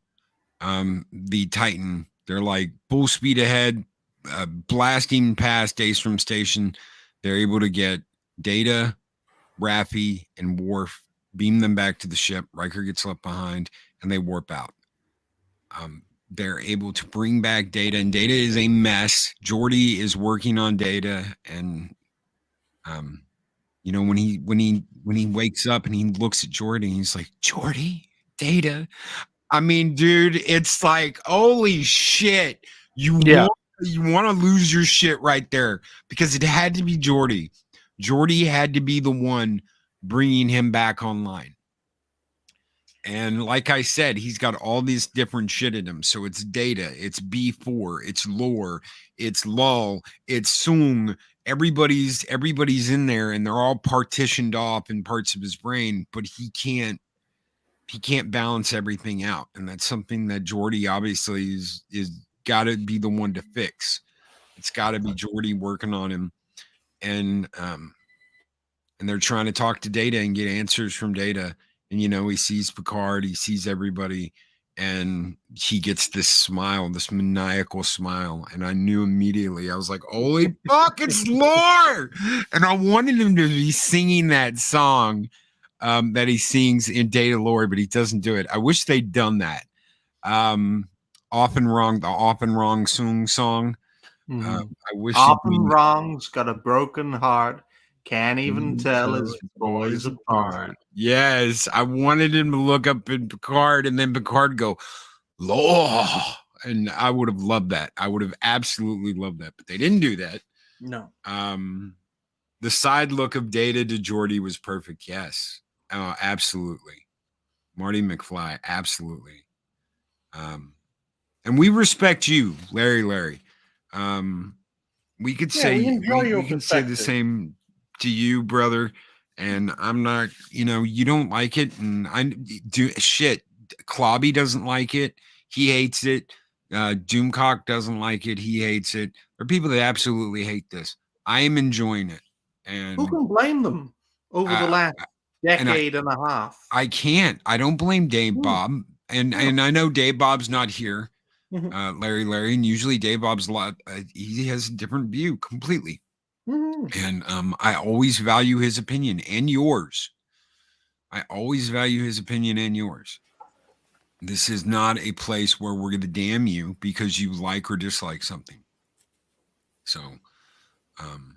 the Titan. They're like full speed ahead, blasting past Daystrom Station. They're able to get Data, Raffi, and Worf, beam them back to the ship. Riker gets left behind, and they warp out. They're able to bring back Data, and Data is a mess. Geordi is working on Data, and when he wakes up and he looks at Geordi, he's like, Geordi, Data. I mean, dude, it's like, holy shit. You want to lose your shit right there, because it had to be Geordi. Geordi had to be the one bringing him back online. And like I said, he's got all these different shit in him. So it's Data, it's B4, it's Lore, it's Lull, it's Sung. Everybody's in there, and they're all partitioned off in parts of his brain, but he can't balance everything out. And that's something that Geordi obviously is got to be the one to fix. It's got to be Geordi working on him. And they're trying to talk to Data and get answers from Data. And, he sees Picard, he sees everybody, and he gets this smile, this maniacal smile. And I knew immediately, I was like, holy fuck, it's Lore. And I wanted him to be singing that song that he sings in Data Lore, but he doesn't do it. I wish they'd done that. Often Wrong song. I wish Often Wrong's got a broken heart. Can't even tell his boys apart. Yes, I wanted him to look up in Picard, and then Picard go, Lore. And I would have loved that. I would have absolutely loved that, but they didn't do that. No. The side look of Data to Geordi was perfect. Yes. Absolutely. Marty McFly. Absolutely. And we respect you, Larry. We could say we can say the same to you, brother. And I'm not, you don't like it, and I do shit. Clobby doesn't like it. He hates it. Doomcock doesn't like it. He hates it. There are people that absolutely hate this. I am enjoying it. And who can blame them over the last decade and a half? I can't. I don't blame Dave Bob. And I know Dave Bob's not here. Larry, and usually Dave Bob's a lot. He has a different view completely. And I always value his opinion and yours. I always value his opinion and yours. This is not a place where we're going to damn you because you like or dislike something. So, I'm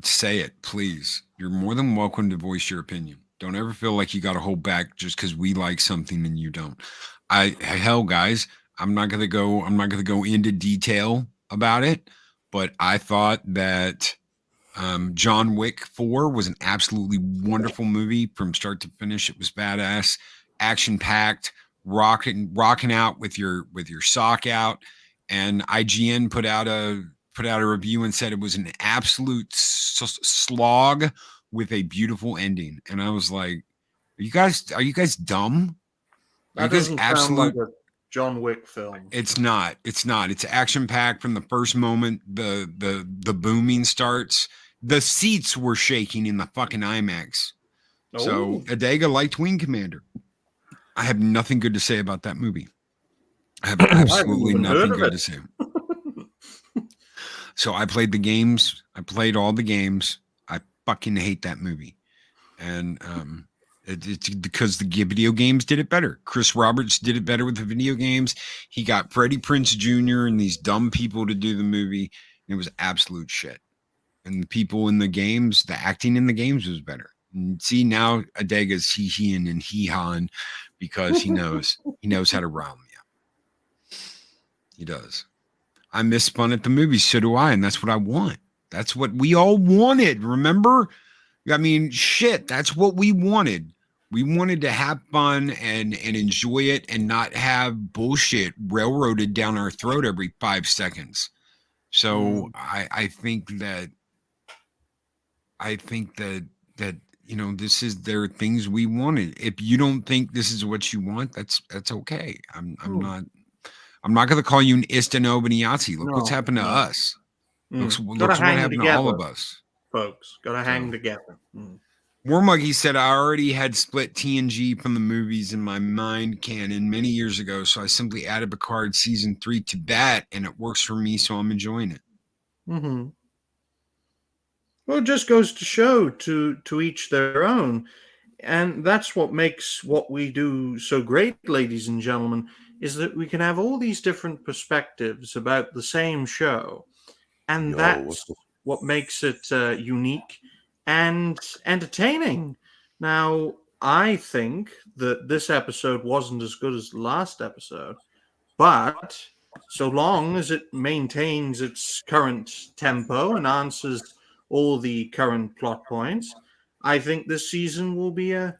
say it, please. You're more than welcome to voice your opinion. Don't ever feel like you got to hold back just because we like something and you don't. Hell, guys, I'm not gonna go into detail about it, but I thought that John Wick 4 was an absolutely wonderful movie from start to finish. It was badass, action packed, rocking out with your sock out. And IGN put out a review and said it was an absolute slog with a beautiful ending. And I was like, are you guys dumb? That doesn't sound like a John Wick film. It's not. It's action packed from the first moment the booming starts. The seats were shaking in the fucking IMAX. Oh. So Adega liked Wing Commander. I have nothing good to say about that movie. I have absolutely nothing good to say. So I played the games. I played all the games. I fucking hate that movie. And it's because the video games did it better. Chris Roberts did it better with the video games. He got Freddie Prinze Jr. and these dumb people to do the movie. And it was absolute shit. And the people in the games, the acting in the games was better. And see, now Adega's he-heing and he-hawing because he knows how to rile me up. He does. I miss fun at the movies. So do I. And that's what I want. That's what we all wanted. Remember? I mean, shit, that's what we wanted. We wanted to have fun and enjoy it and not have bullshit railroaded down our throat every 5 seconds. So I think that there are things we wanted. If you don't think this is what you want, that's okay. I'm not going to call you an Istanobaniazi. Look what's happened to us. Looks what happened to all of us. Folks, gotta hang together. Warmuggy said, I already had split TNG from the movies in my mind canon many years ago, so I simply added Picard season 3 to that, and it works for me, so I'm enjoying it. Mm-hmm. Well, it just goes to show to each their own. And that's what makes what we do so great, ladies and gentlemen, is that we can have all these different perspectives about the same show. And that's what makes it unique and entertaining. Now, I think that this episode wasn't as good as the last episode, but so long as it maintains its current tempo and answers all the current plot points, I think this season will be a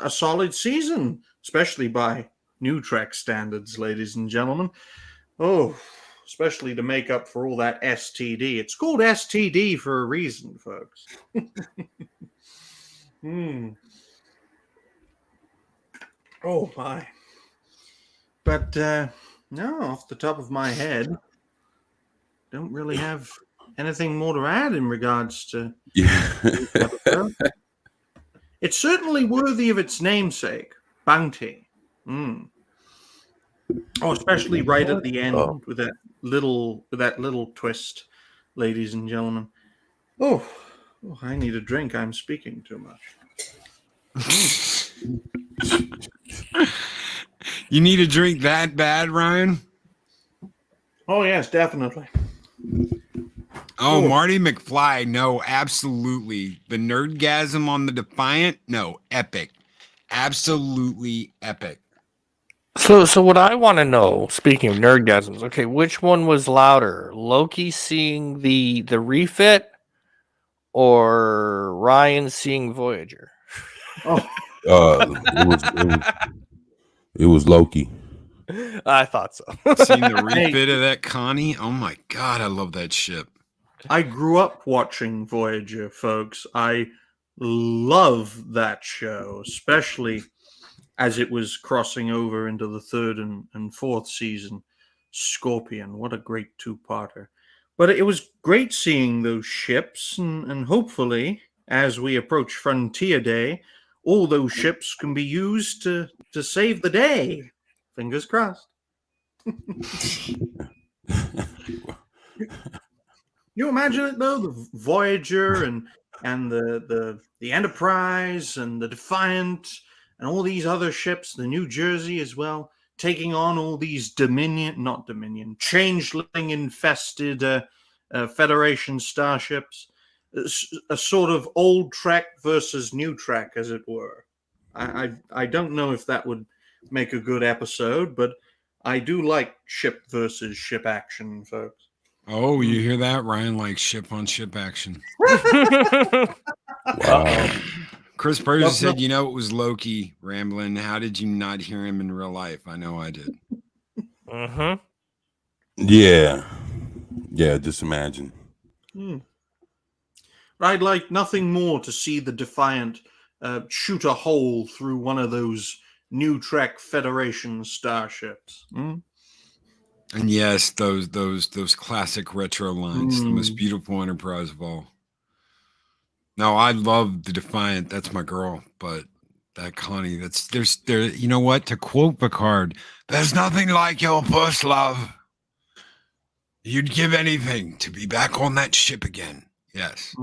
solid season, especially by new Trek standards, ladies and gentlemen. Oh, especially to make up for all that STD. It's called STD for a reason, folks. Oh, my. But, no, off the top of my head, don't really have anything more to add in regards to this episode. It's certainly worthy of its namesake, Bounty. Oh, especially right at the end with that little twist, ladies and gentlemen. Oh, I need a drink. I'm speaking too much. You need a drink that bad, Ryan? Oh, yes, definitely. Oh, Marty McFly. No, absolutely. The nerdgasm on the Defiant. No, epic. Absolutely epic. So what I want to know, speaking of nerdgasms, okay, which one was louder? Loki seeing the refit or Ryan seeing Voyager? It was Loki. I thought so. Seeing the refit of that Connie. Oh my God, I love that ship. I grew up watching Voyager, folks. I love that show, especially as it was crossing over into the third and fourth season. Scorpion, what a great two-parter. But it was great seeing those ships, and hopefully, as we approach Frontier Day, all those ships can be used to save the day. Fingers crossed. You imagine it though, the Voyager and the Enterprise and the Defiant and all these other ships, the New Jersey as well, taking on all these changeling infested Federation starships, a sort of old Trek versus new Trek, as it were. I don't know if that would make a good episode, but I do like ship versus ship action, folks. Oh, you hear that? Ryan likes ship on ship action. Wow. Chris Persia said, you know, it was Loki rambling. How did you not hear him in real life? I know I did. Uh-huh. Yeah, just imagine. I'd like nothing more to see the Defiant shoot a hole through one of those New Trek Federation starships. And yes, those classic retro lines, the most beautiful Enterprise of all. No, I love the Defiant. That's my girl. But that Connie, you know what? To quote Picard, there's nothing like your first love. You'd give anything to be back on that ship again. Yes.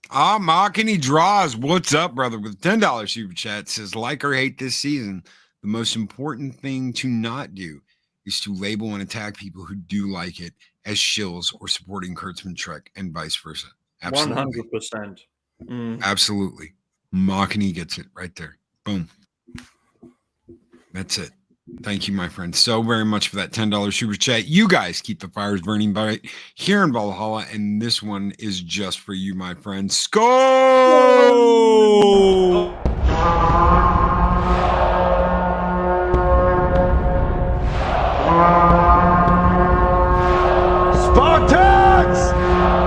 Markany Draws. What's up, brother? With $10 super chat says, like or hate this season, the most important thing to not do is to label and attack people who do like it as shills or supporting Kurtzman Trek and vice versa. Absolutely. 100%. Absolutely. Markany gets it right there. Boom. That's it. Thank you, my friend, so very much for that $10 super chat. You guys keep the fires burning bright here in Valhalla, and this one is just for you, my friend. SKOL! Spartans!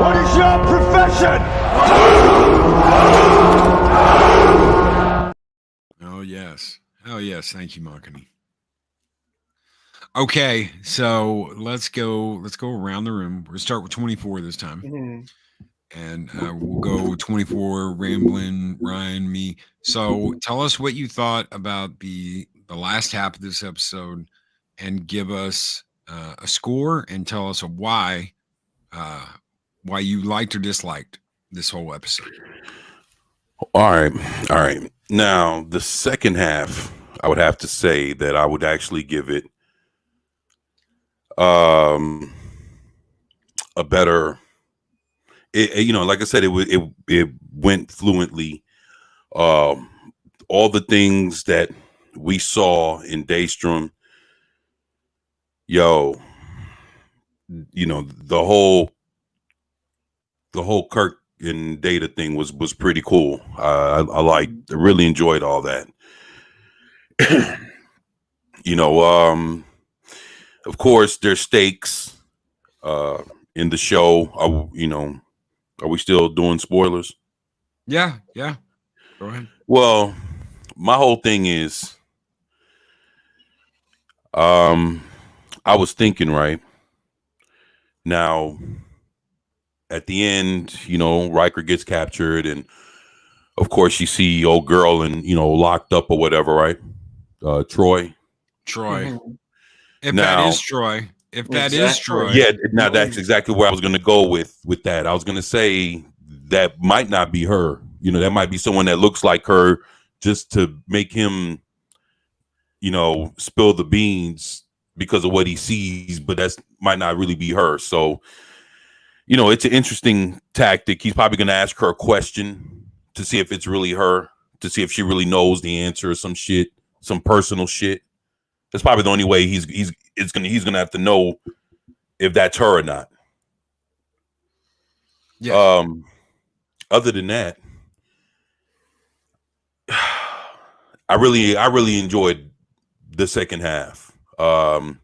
What is your profession? Oh, yes. Oh, yes. Thank you, Markany. Okay, so let's go around the room. We're gonna start with 24 this time. And we'll go 24, Ramblin', Ryan, me. So tell us what you thought about the last half of this episode, and give us a score, and tell us why you liked or disliked this whole episode. All right. Now, the second half, I would have to say that I would actually give it a better. Like I said, it went fluently. All the things that we saw in Daystrom, the whole Kirk and Data thing was pretty cool. I really enjoyed all that. Of course, there's stakes in the show. Are we still doing spoilers? Yeah. Go ahead. Well, my whole thing is, I was thinking, right now, at the end, Riker gets captured, and of course you see old girl and locked up or whatever, right? Troy. Mm-hmm. If that is Troy. Yeah. Now that's exactly where I was going to go with that. I was going to say that might not be her. That might be someone that looks like her, just to make him, spill the beans because of what he sees, but that's might not really be her. So, it's an interesting tactic. He's probably going to ask her a question to see if it's really her, to see if she really knows the answer or some shit, some personal shit. That's probably the only way he's gonna have to know if that's her or not. Yeah. Other than that, I really enjoyed the second half. To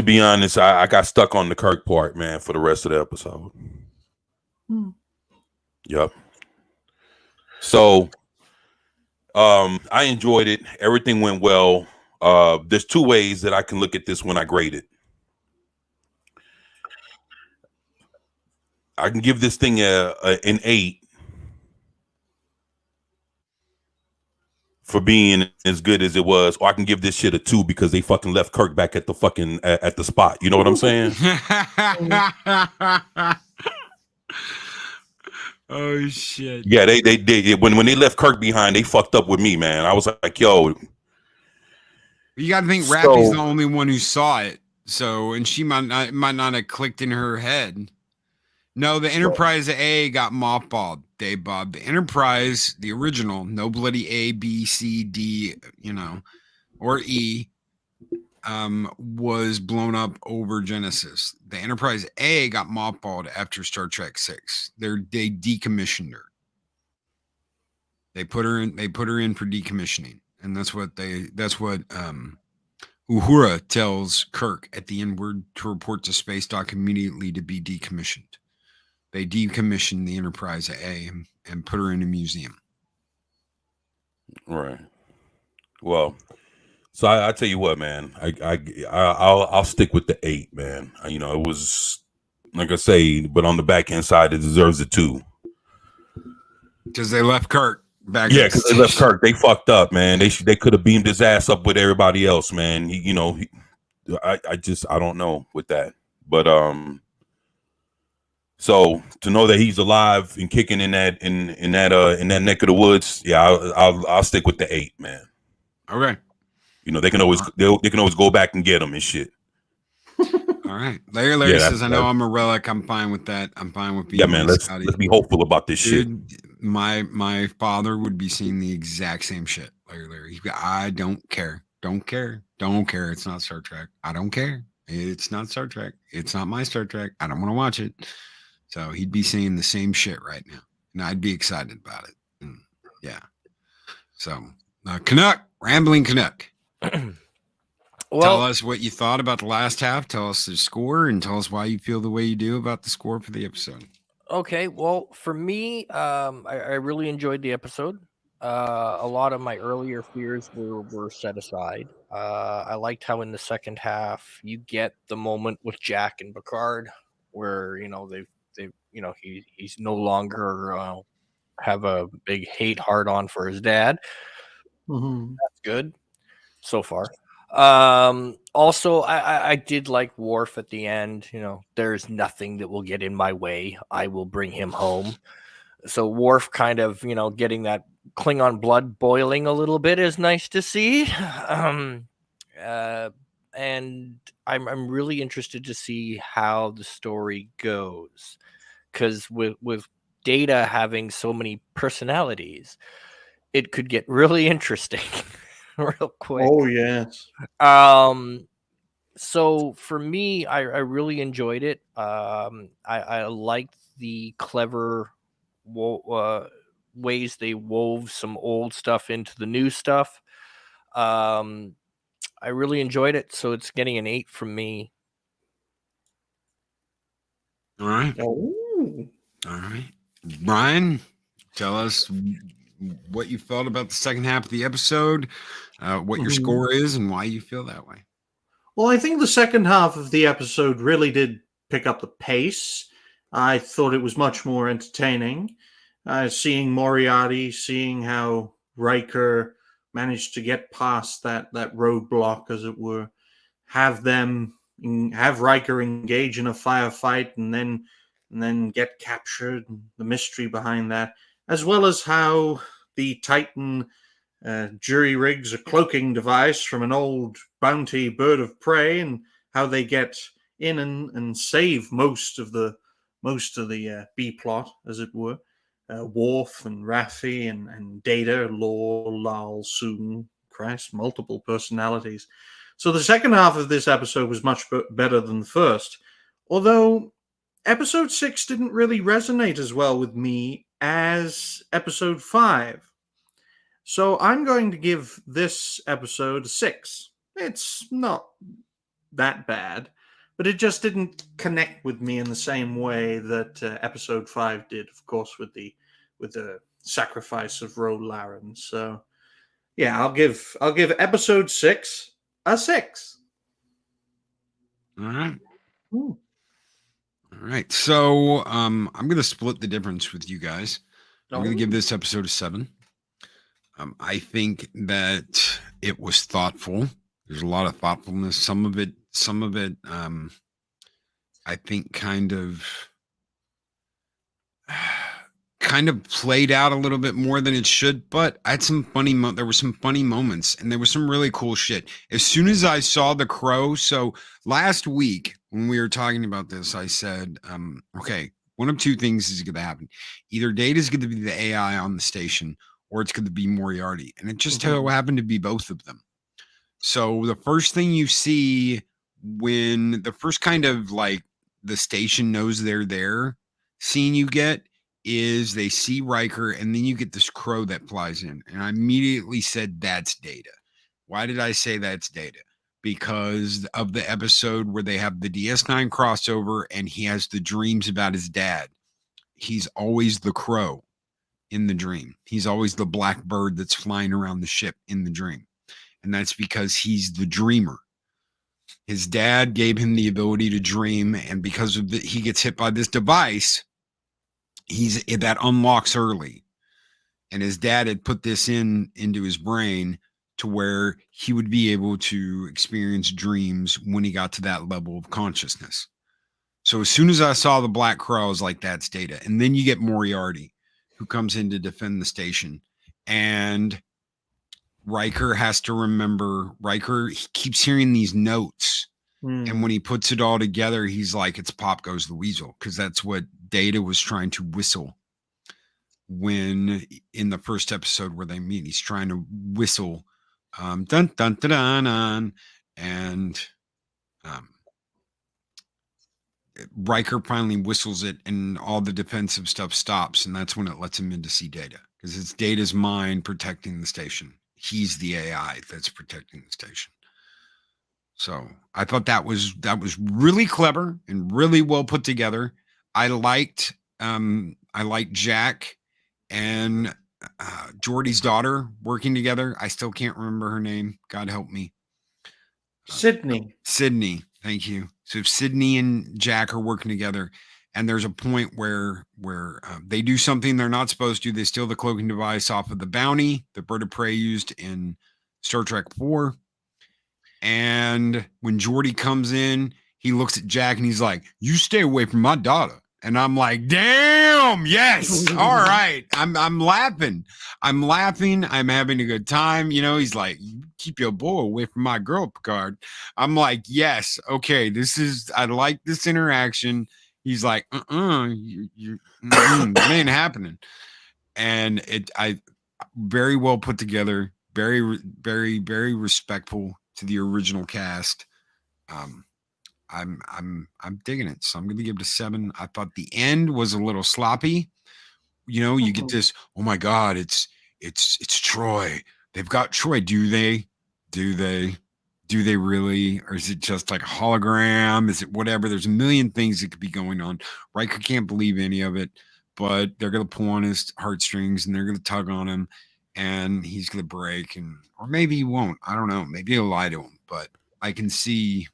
be honest, I got stuck on the Kirk part, man, for the rest of the episode. Yep. So, I enjoyed it. Everything went well. There's two ways that I can look at this when I grade it. I can give this thing an 8 for being as good as it was, or I can give this shit a 2 because they fucking left Kirk back at the fucking at the spot. You know what I'm saying? Oh shit. Yeah, they when they left Kirk behind, they fucked up with me, man. I was like, yo. You got to think Rappy's the only one who saw it. So, and she might not have clicked in her head. No, the Enterprise A got mothballed, Dave Bob. The Enterprise, the original, no bloody A, B, C, D, or E, was blown up over Genesis. The Enterprise A got mothballed after Star Trek 6. They decommissioned her. They put her in for decommissioning. And that's what Uhura tells Kirk at the end, word to report to space dock immediately to be decommissioned. They decommissioned the Enterprise A and put her in a museum. Right. Well, so I tell you what, man, I'll stick with the 8, man. It was, like I say, but on the backhand side, it deserves a 2. Because they left Kirk back. Yeah, because they left Kirk. They fucked up, man. They could have beamed his ass up with everybody else, man. I don't know with that, but so to know that he's alive and kicking in that neck of the woods, yeah, I'll stick with the 8, man. Okay. They can always go back and get him and shit. All right. Larry says, I know I'm a relic. I'm fine with that. I'm fine with being. Yeah, man. Let's be hopeful about this shit. My father would be seeing the exact same shit. Larry. I don't care. Don't care. It's not Star Trek. I don't care. It's not Star Trek. It's not my Star Trek. I don't want to watch it. So he'd be saying the same shit right now, and I'd be excited about it. And yeah. So Canuck, rambling Canuck. Tell us what you thought about the last half. Tell us the score, and tell us why you feel the way you do about the score for the episode. Okay, well, for me, I really enjoyed the episode. A lot of my earlier fears were set aside. I liked how in the second half you get the moment with Jack and Picard, where he's no longer have a big hate hard on for his dad. That's good so far. Also, I did like Worf at the end. There's nothing that will get in my way. I will bring him home. So Worf kind of, getting that Klingon blood boiling a little bit is nice to see. And I'm really interested to see how the story goes, because with Data having so many personalities, it could get really interesting real quick. Oh yes. So for me, I really enjoyed it. I liked the clever ways they wove some old stuff into the new stuff. I really enjoyed it, so it's getting an 8 from me. All right. Oh. All right. Brian, tell us what you felt about the second half of the episode, what your score is, and why you feel that way. Well, I think the second half of the episode really did pick up the pace. I thought it was much more entertaining. Seeing Moriarty, seeing how Riker managed to get past that roadblock, as it were, have Riker engage in a firefight and then get captured, and the mystery behind that, as well as how the Titan jury rigs a cloaking device from an old bounty bird of prey, and how they get in and save most of the B plot, as it were. Worf and Raffi and Data, Lore, Lal, Soon, Christ, multiple personalities. So the second half of this episode was much better than the first, although episode 6 didn't really resonate as well with me as episode 5. So I'm going to give this episode a 6. It's not that bad, but it just didn't connect with me in the same way that episode 5 did, of course, with the sacrifice of Ro Laren. So yeah, I'll give episode 6 a 6. All right. Ooh. All right. So I'm going to split the difference with you guys. I'm going to give this episode a 7. I think that it was thoughtful. There's a lot of thoughtfulness. Some of it, I think kind of played out a little bit more than it should, but I had some there were some funny moments, and there was some really cool shit. As soon as I saw the crow, so last week when we were talking about this, I said, okay, one of two things is going to happen. Either Data's going to be the AI on the station, or it's going to be Moriarty. And it just so happened to be both of them. So the first thing you see when the first kind of like the station knows they're there scene you get is they see Riker, and then you get this crow that flies in. And I immediately said, that's Data. Why did I say that's Data? Because of the episode where they have the DS9 crossover and he has the dreams about his dad. He's always the crow in the dream. He's always the black bird that's flying around the ship in the dream. And that's because he's the dreamer. His dad gave him the ability to dream, and because of he gets hit by this device, that unlocks early. And his dad had put this into his brain to where he would be able to experience dreams when he got to that level of consciousness. So as soon as I saw the black crow, I was like, that's Data. And then you get Moriarty, who comes in to defend the station. And Riker has to remember, he keeps hearing these notes. And when he puts it all together, he's like, it's Pop Goes the Weasel, because that's what Data was trying to whistle when in the first episode where they meet. He's trying to whistle dun dun dun dun, dun and Riker finally whistles it, and all the defensive stuff stops, and that's when it lets him in to see Data, because it's Data's mind protecting the station. He's the AI that's protecting the station. So I thought that was really clever and really well put together. I liked Jack and Geordi's daughter working together. I still can't remember her name. God help me. Sydney. Thank you. So Sydney and Jack are working together, and there's a point where they do something they're not supposed to. They steal the cloaking device off of the bounty the bird of prey used in Star Trek 4. And when Geordi comes in, he looks at Jack and he's like, "You stay away from my daughter." And I'm like, "Damn, yes, all right." I'm laughing. I'm having a good time. He's like, "You keep your boy away from my girl, Picard." I'm like, "Yes, okay. I like this interaction." He's like, that ain't happening. And I very well put together, very, very, very respectful to the original cast. I'm digging it, so I'm going to give it a 7. I thought the end was a little sloppy. You get this, oh my God, it's Troy. They've got Troy. Do they really? Or is it just like a hologram? Is it whatever? There's a million things that could be going on. Riker can't believe any of it, but they're going to pull on his heartstrings and they're going to tug on him and he's going to break, or maybe he won't. I don't know. Maybe he'll lie to him, but I can see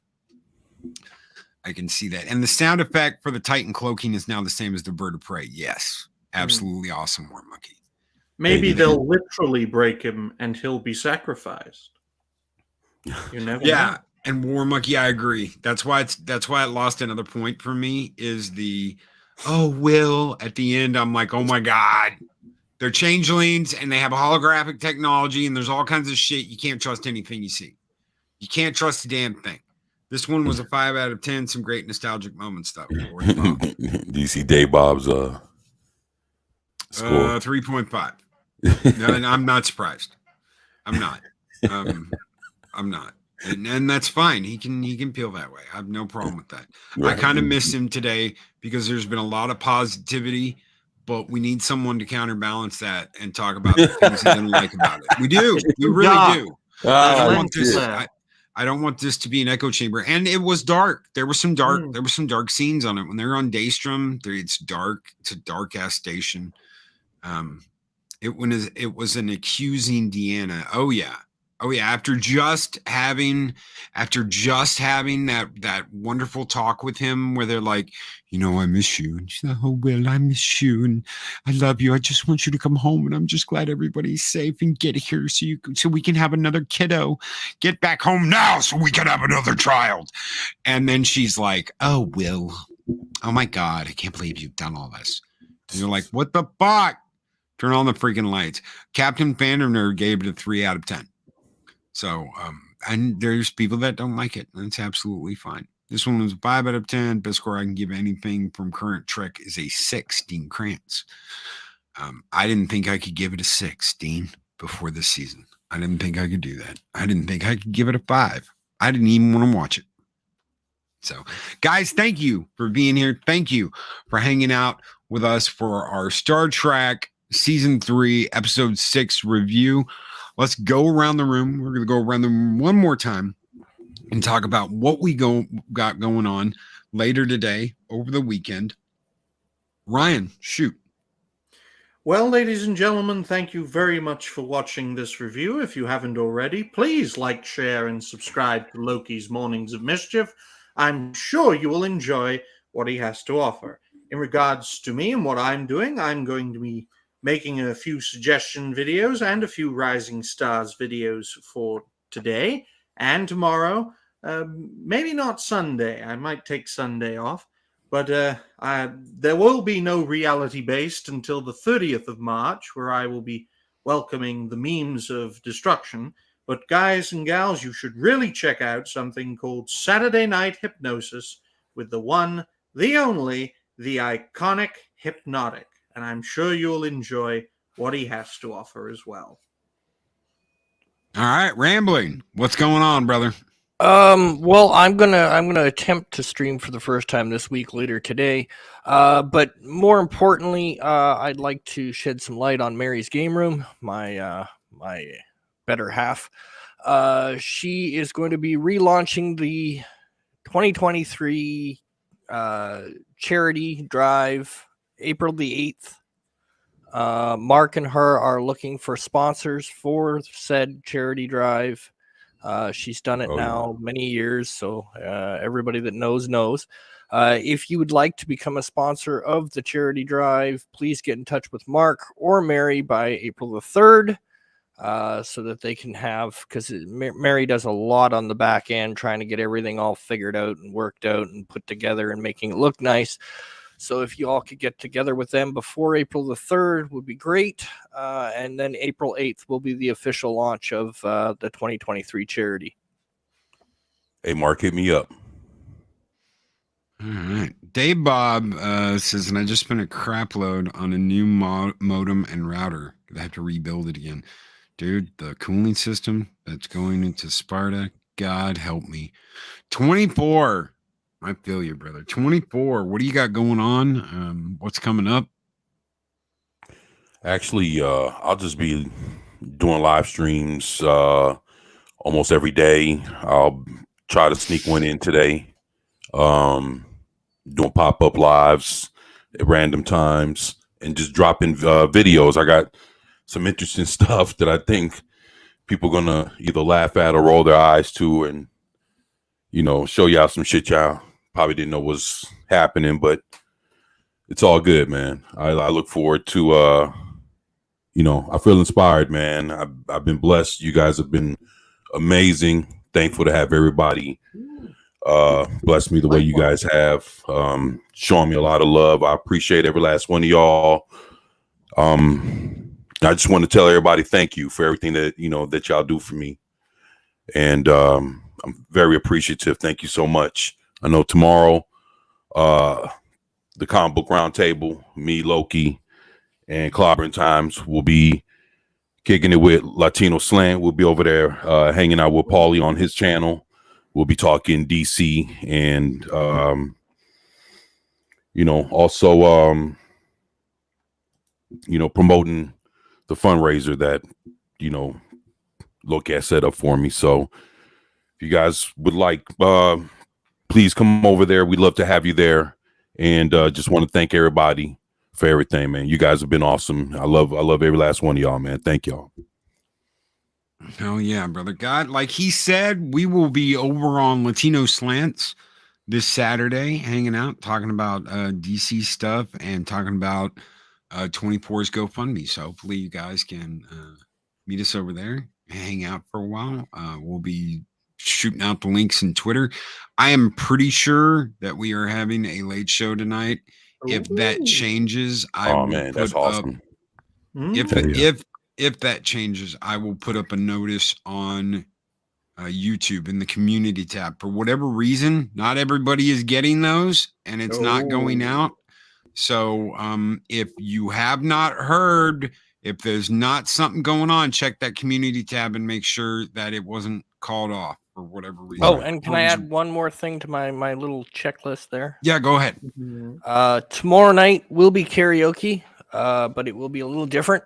that. And the sound effect for the Titan cloaking is now the same as the bird of prey. Yes. Absolutely awesome, War Monkey. Maybe they'll literally break him and he'll be sacrificed. You never know. And War Monkey, I agree. That's why it lost another point for me is the Will at the end. I'm like, oh my God. They're changelings and they have a holographic technology and there's all kinds of shit. You can't trust anything you see. You can't trust a damn thing. This one was a 5 out of 10. Some great nostalgic moments, though. Do you see Dave Bob's score? 3.5. No, I'm not surprised. I'm not. I'm not. And that's fine. He can feel that way. I have no problem with that. Right. I kind of miss him today because there's been a lot of positivity, but we need someone to counterbalance that and talk about the things he didn't like about it. We do. We really do. I don't want this to be an echo chamber. And it was dark. There were some dark scenes on it. When they're on Daystrom, it's dark. It's a dark ass station. It was an accusing Deanna. Oh yeah. After just having that wonderful talk with him where they're like, I miss you. And she's like, "Oh, Will, I miss you. And I love you. I just want you to come home. And I'm just glad everybody's safe and get here so we can have another kiddo. Get back home now so we can have another child." And then she's like, "Oh, Will, oh my God, I can't believe you've done all this." And you're like, what the fuck? Turn on the freaking lights. Captain Vandermeer gave it a 3 out of 10. So, and there's people that don't like it. And it's absolutely fine. This one was a 5 out of 10. Best score I can give anything from current Trek is a 6, Dean Krantz. I didn't think I could give it a 6, Dean, before this season. I didn't think I could do that. I didn't think I could give it a 5. I didn't even want to watch it. So, guys, thank you for being here. Thank you for hanging out with us for our Star Trek Season 3, Episode 6 review. Let's go around the room. We're going to go around the room one more time and talk about what we got going on later today, over the weekend. Ryan, shoot. Well, ladies and gentlemen, thank you very much for watching this review. If you haven't already, please like, share, and subscribe to Loki's Mornings of Mischief. I'm sure you will enjoy what he has to offer. In regards to me and what I'm doing, I'm going to be making a few suggestion videos and a few Rising Stars videos for today and tomorrow. Maybe not Sunday. I might take Sunday off. But there will be no reality-based until the 30th of March, where I will be welcoming the memes of destruction. But guys and gals, you should really check out something called Saturday Night Hypnosis with the one, the only, the iconic Hypnotic. And I'm sure you'll enjoy what he has to offer as well. All right, Rambling. What's going on, brother? Well, I'm gonna attempt to stream for the first time this week later today. But more importantly, I'd like to shed some light on Mary's Game Room, my better half. She is going to be relaunching the 2023 charity drive April the 8th. Mark and her are looking for sponsors for said charity drive. She's done it now many years, so everybody that knows. If you would like to become a sponsor of the charity drive, please get in touch with Mark or Mary by April the 3rd. So that they can have, because Mary does a lot on the back end trying to get everything all figured out and worked out and put together and making it look nice. So if you all could get together with them before April the 3rd would be great. And then April 8th will be the official launch of the 2023 charity. Hey, Mark, hit me up. All right. Dave Bob says, and I just spent a crap load on a new modem and router. I have to rebuild it again. Dude, the cooling system that's going into Sparta, God help me. 24. I feel you, brother. 24. What do you got going on? What's coming up? Actually, I'll just be doing live streams almost every day. I'll try to sneak one in today. Doing pop-up lives at random times and just dropping videos. I got some interesting stuff that I think people are gonna either laugh at or roll their eyes to, and show y'all some shit y'all probably didn't know was happening, but it's all good, man. I look forward to I feel inspired, man. I've been blessed. You guys have been amazing. Thankful to have everybody bless me the way you guys have, showing me a lot of love. I appreciate every last one of y'all. I just want to tell everybody thank you for everything that that y'all do for me, and I'm very appreciative. Thank you so much. I know tomorrow, the comic book roundtable, me, Loki, and Clobbering Times will be kicking it with Latino Slant. We'll be over there hanging out with Paulie on his channel. We'll be talking DC and also promoting the fundraiser that Loki has set up for me. So if you guys would like, please come over there. We'd love to have you there, and just want to thank everybody for everything, man. You guys have been awesome. I love every last one of y'all, man. Thank y'all. Oh yeah, brother. God, like he said, we will be over on Latino Slants this Saturday, hanging out, talking about DC stuff and talking about 24's GoFundMe. So hopefully you guys can meet us over there, hang out for a while. We'll be shooting out the links in Twitter. I am pretty sure that we are having a late show tonight. If that changes, I will man, put that's awesome. Up, if that changes, I will put up a notice on YouTube in the community tab. For whatever reason, not everybody is getting those, and it's not going out. So if you have not heard, if there's not something going on, check that community tab and make sure that it wasn't called off for whatever reason. Oh, and can I add one more thing to my little checklist there? Yeah, go ahead. Tomorrow night will be karaoke, but it will be a little different.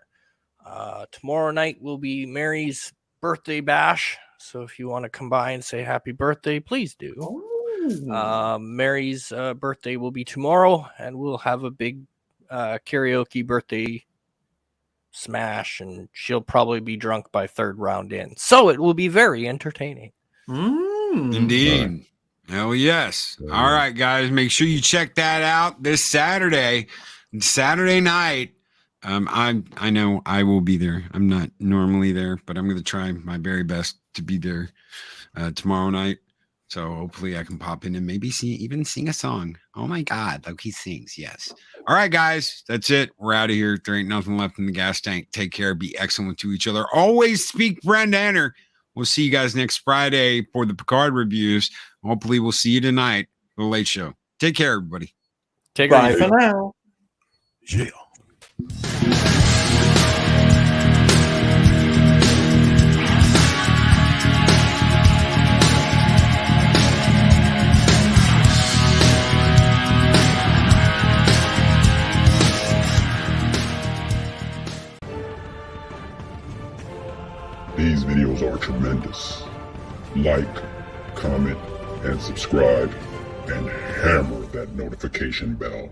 Tomorrow night will be Mary's birthday bash. So if you want to come by and say happy birthday, please do. Mary's birthday will be tomorrow, and we'll have a big karaoke birthday smash, and she'll probably be drunk by third round in. So it will be very entertaining. Indeed. Hell yes. All right, guys, make sure you check that out this Saturday night. I know I will be there. I'm not normally there, but I'm going to try my very best to be there tomorrow night. So hopefully I can pop in and maybe even sing a song. Oh my God, Loki sings. Yes. All right, guys, that's it. We're out of here. There ain't nothing left in the gas tank. Take care. Be excellent to each other. Always speak friend to enter. We'll see you guys next Friday for the Picard reviews. Hopefully we'll see you tonight for the late show. Take care, everybody. Bye for now. Yeah. These videos are tremendous. Like, comment, and subscribe, and hammer that notification bell.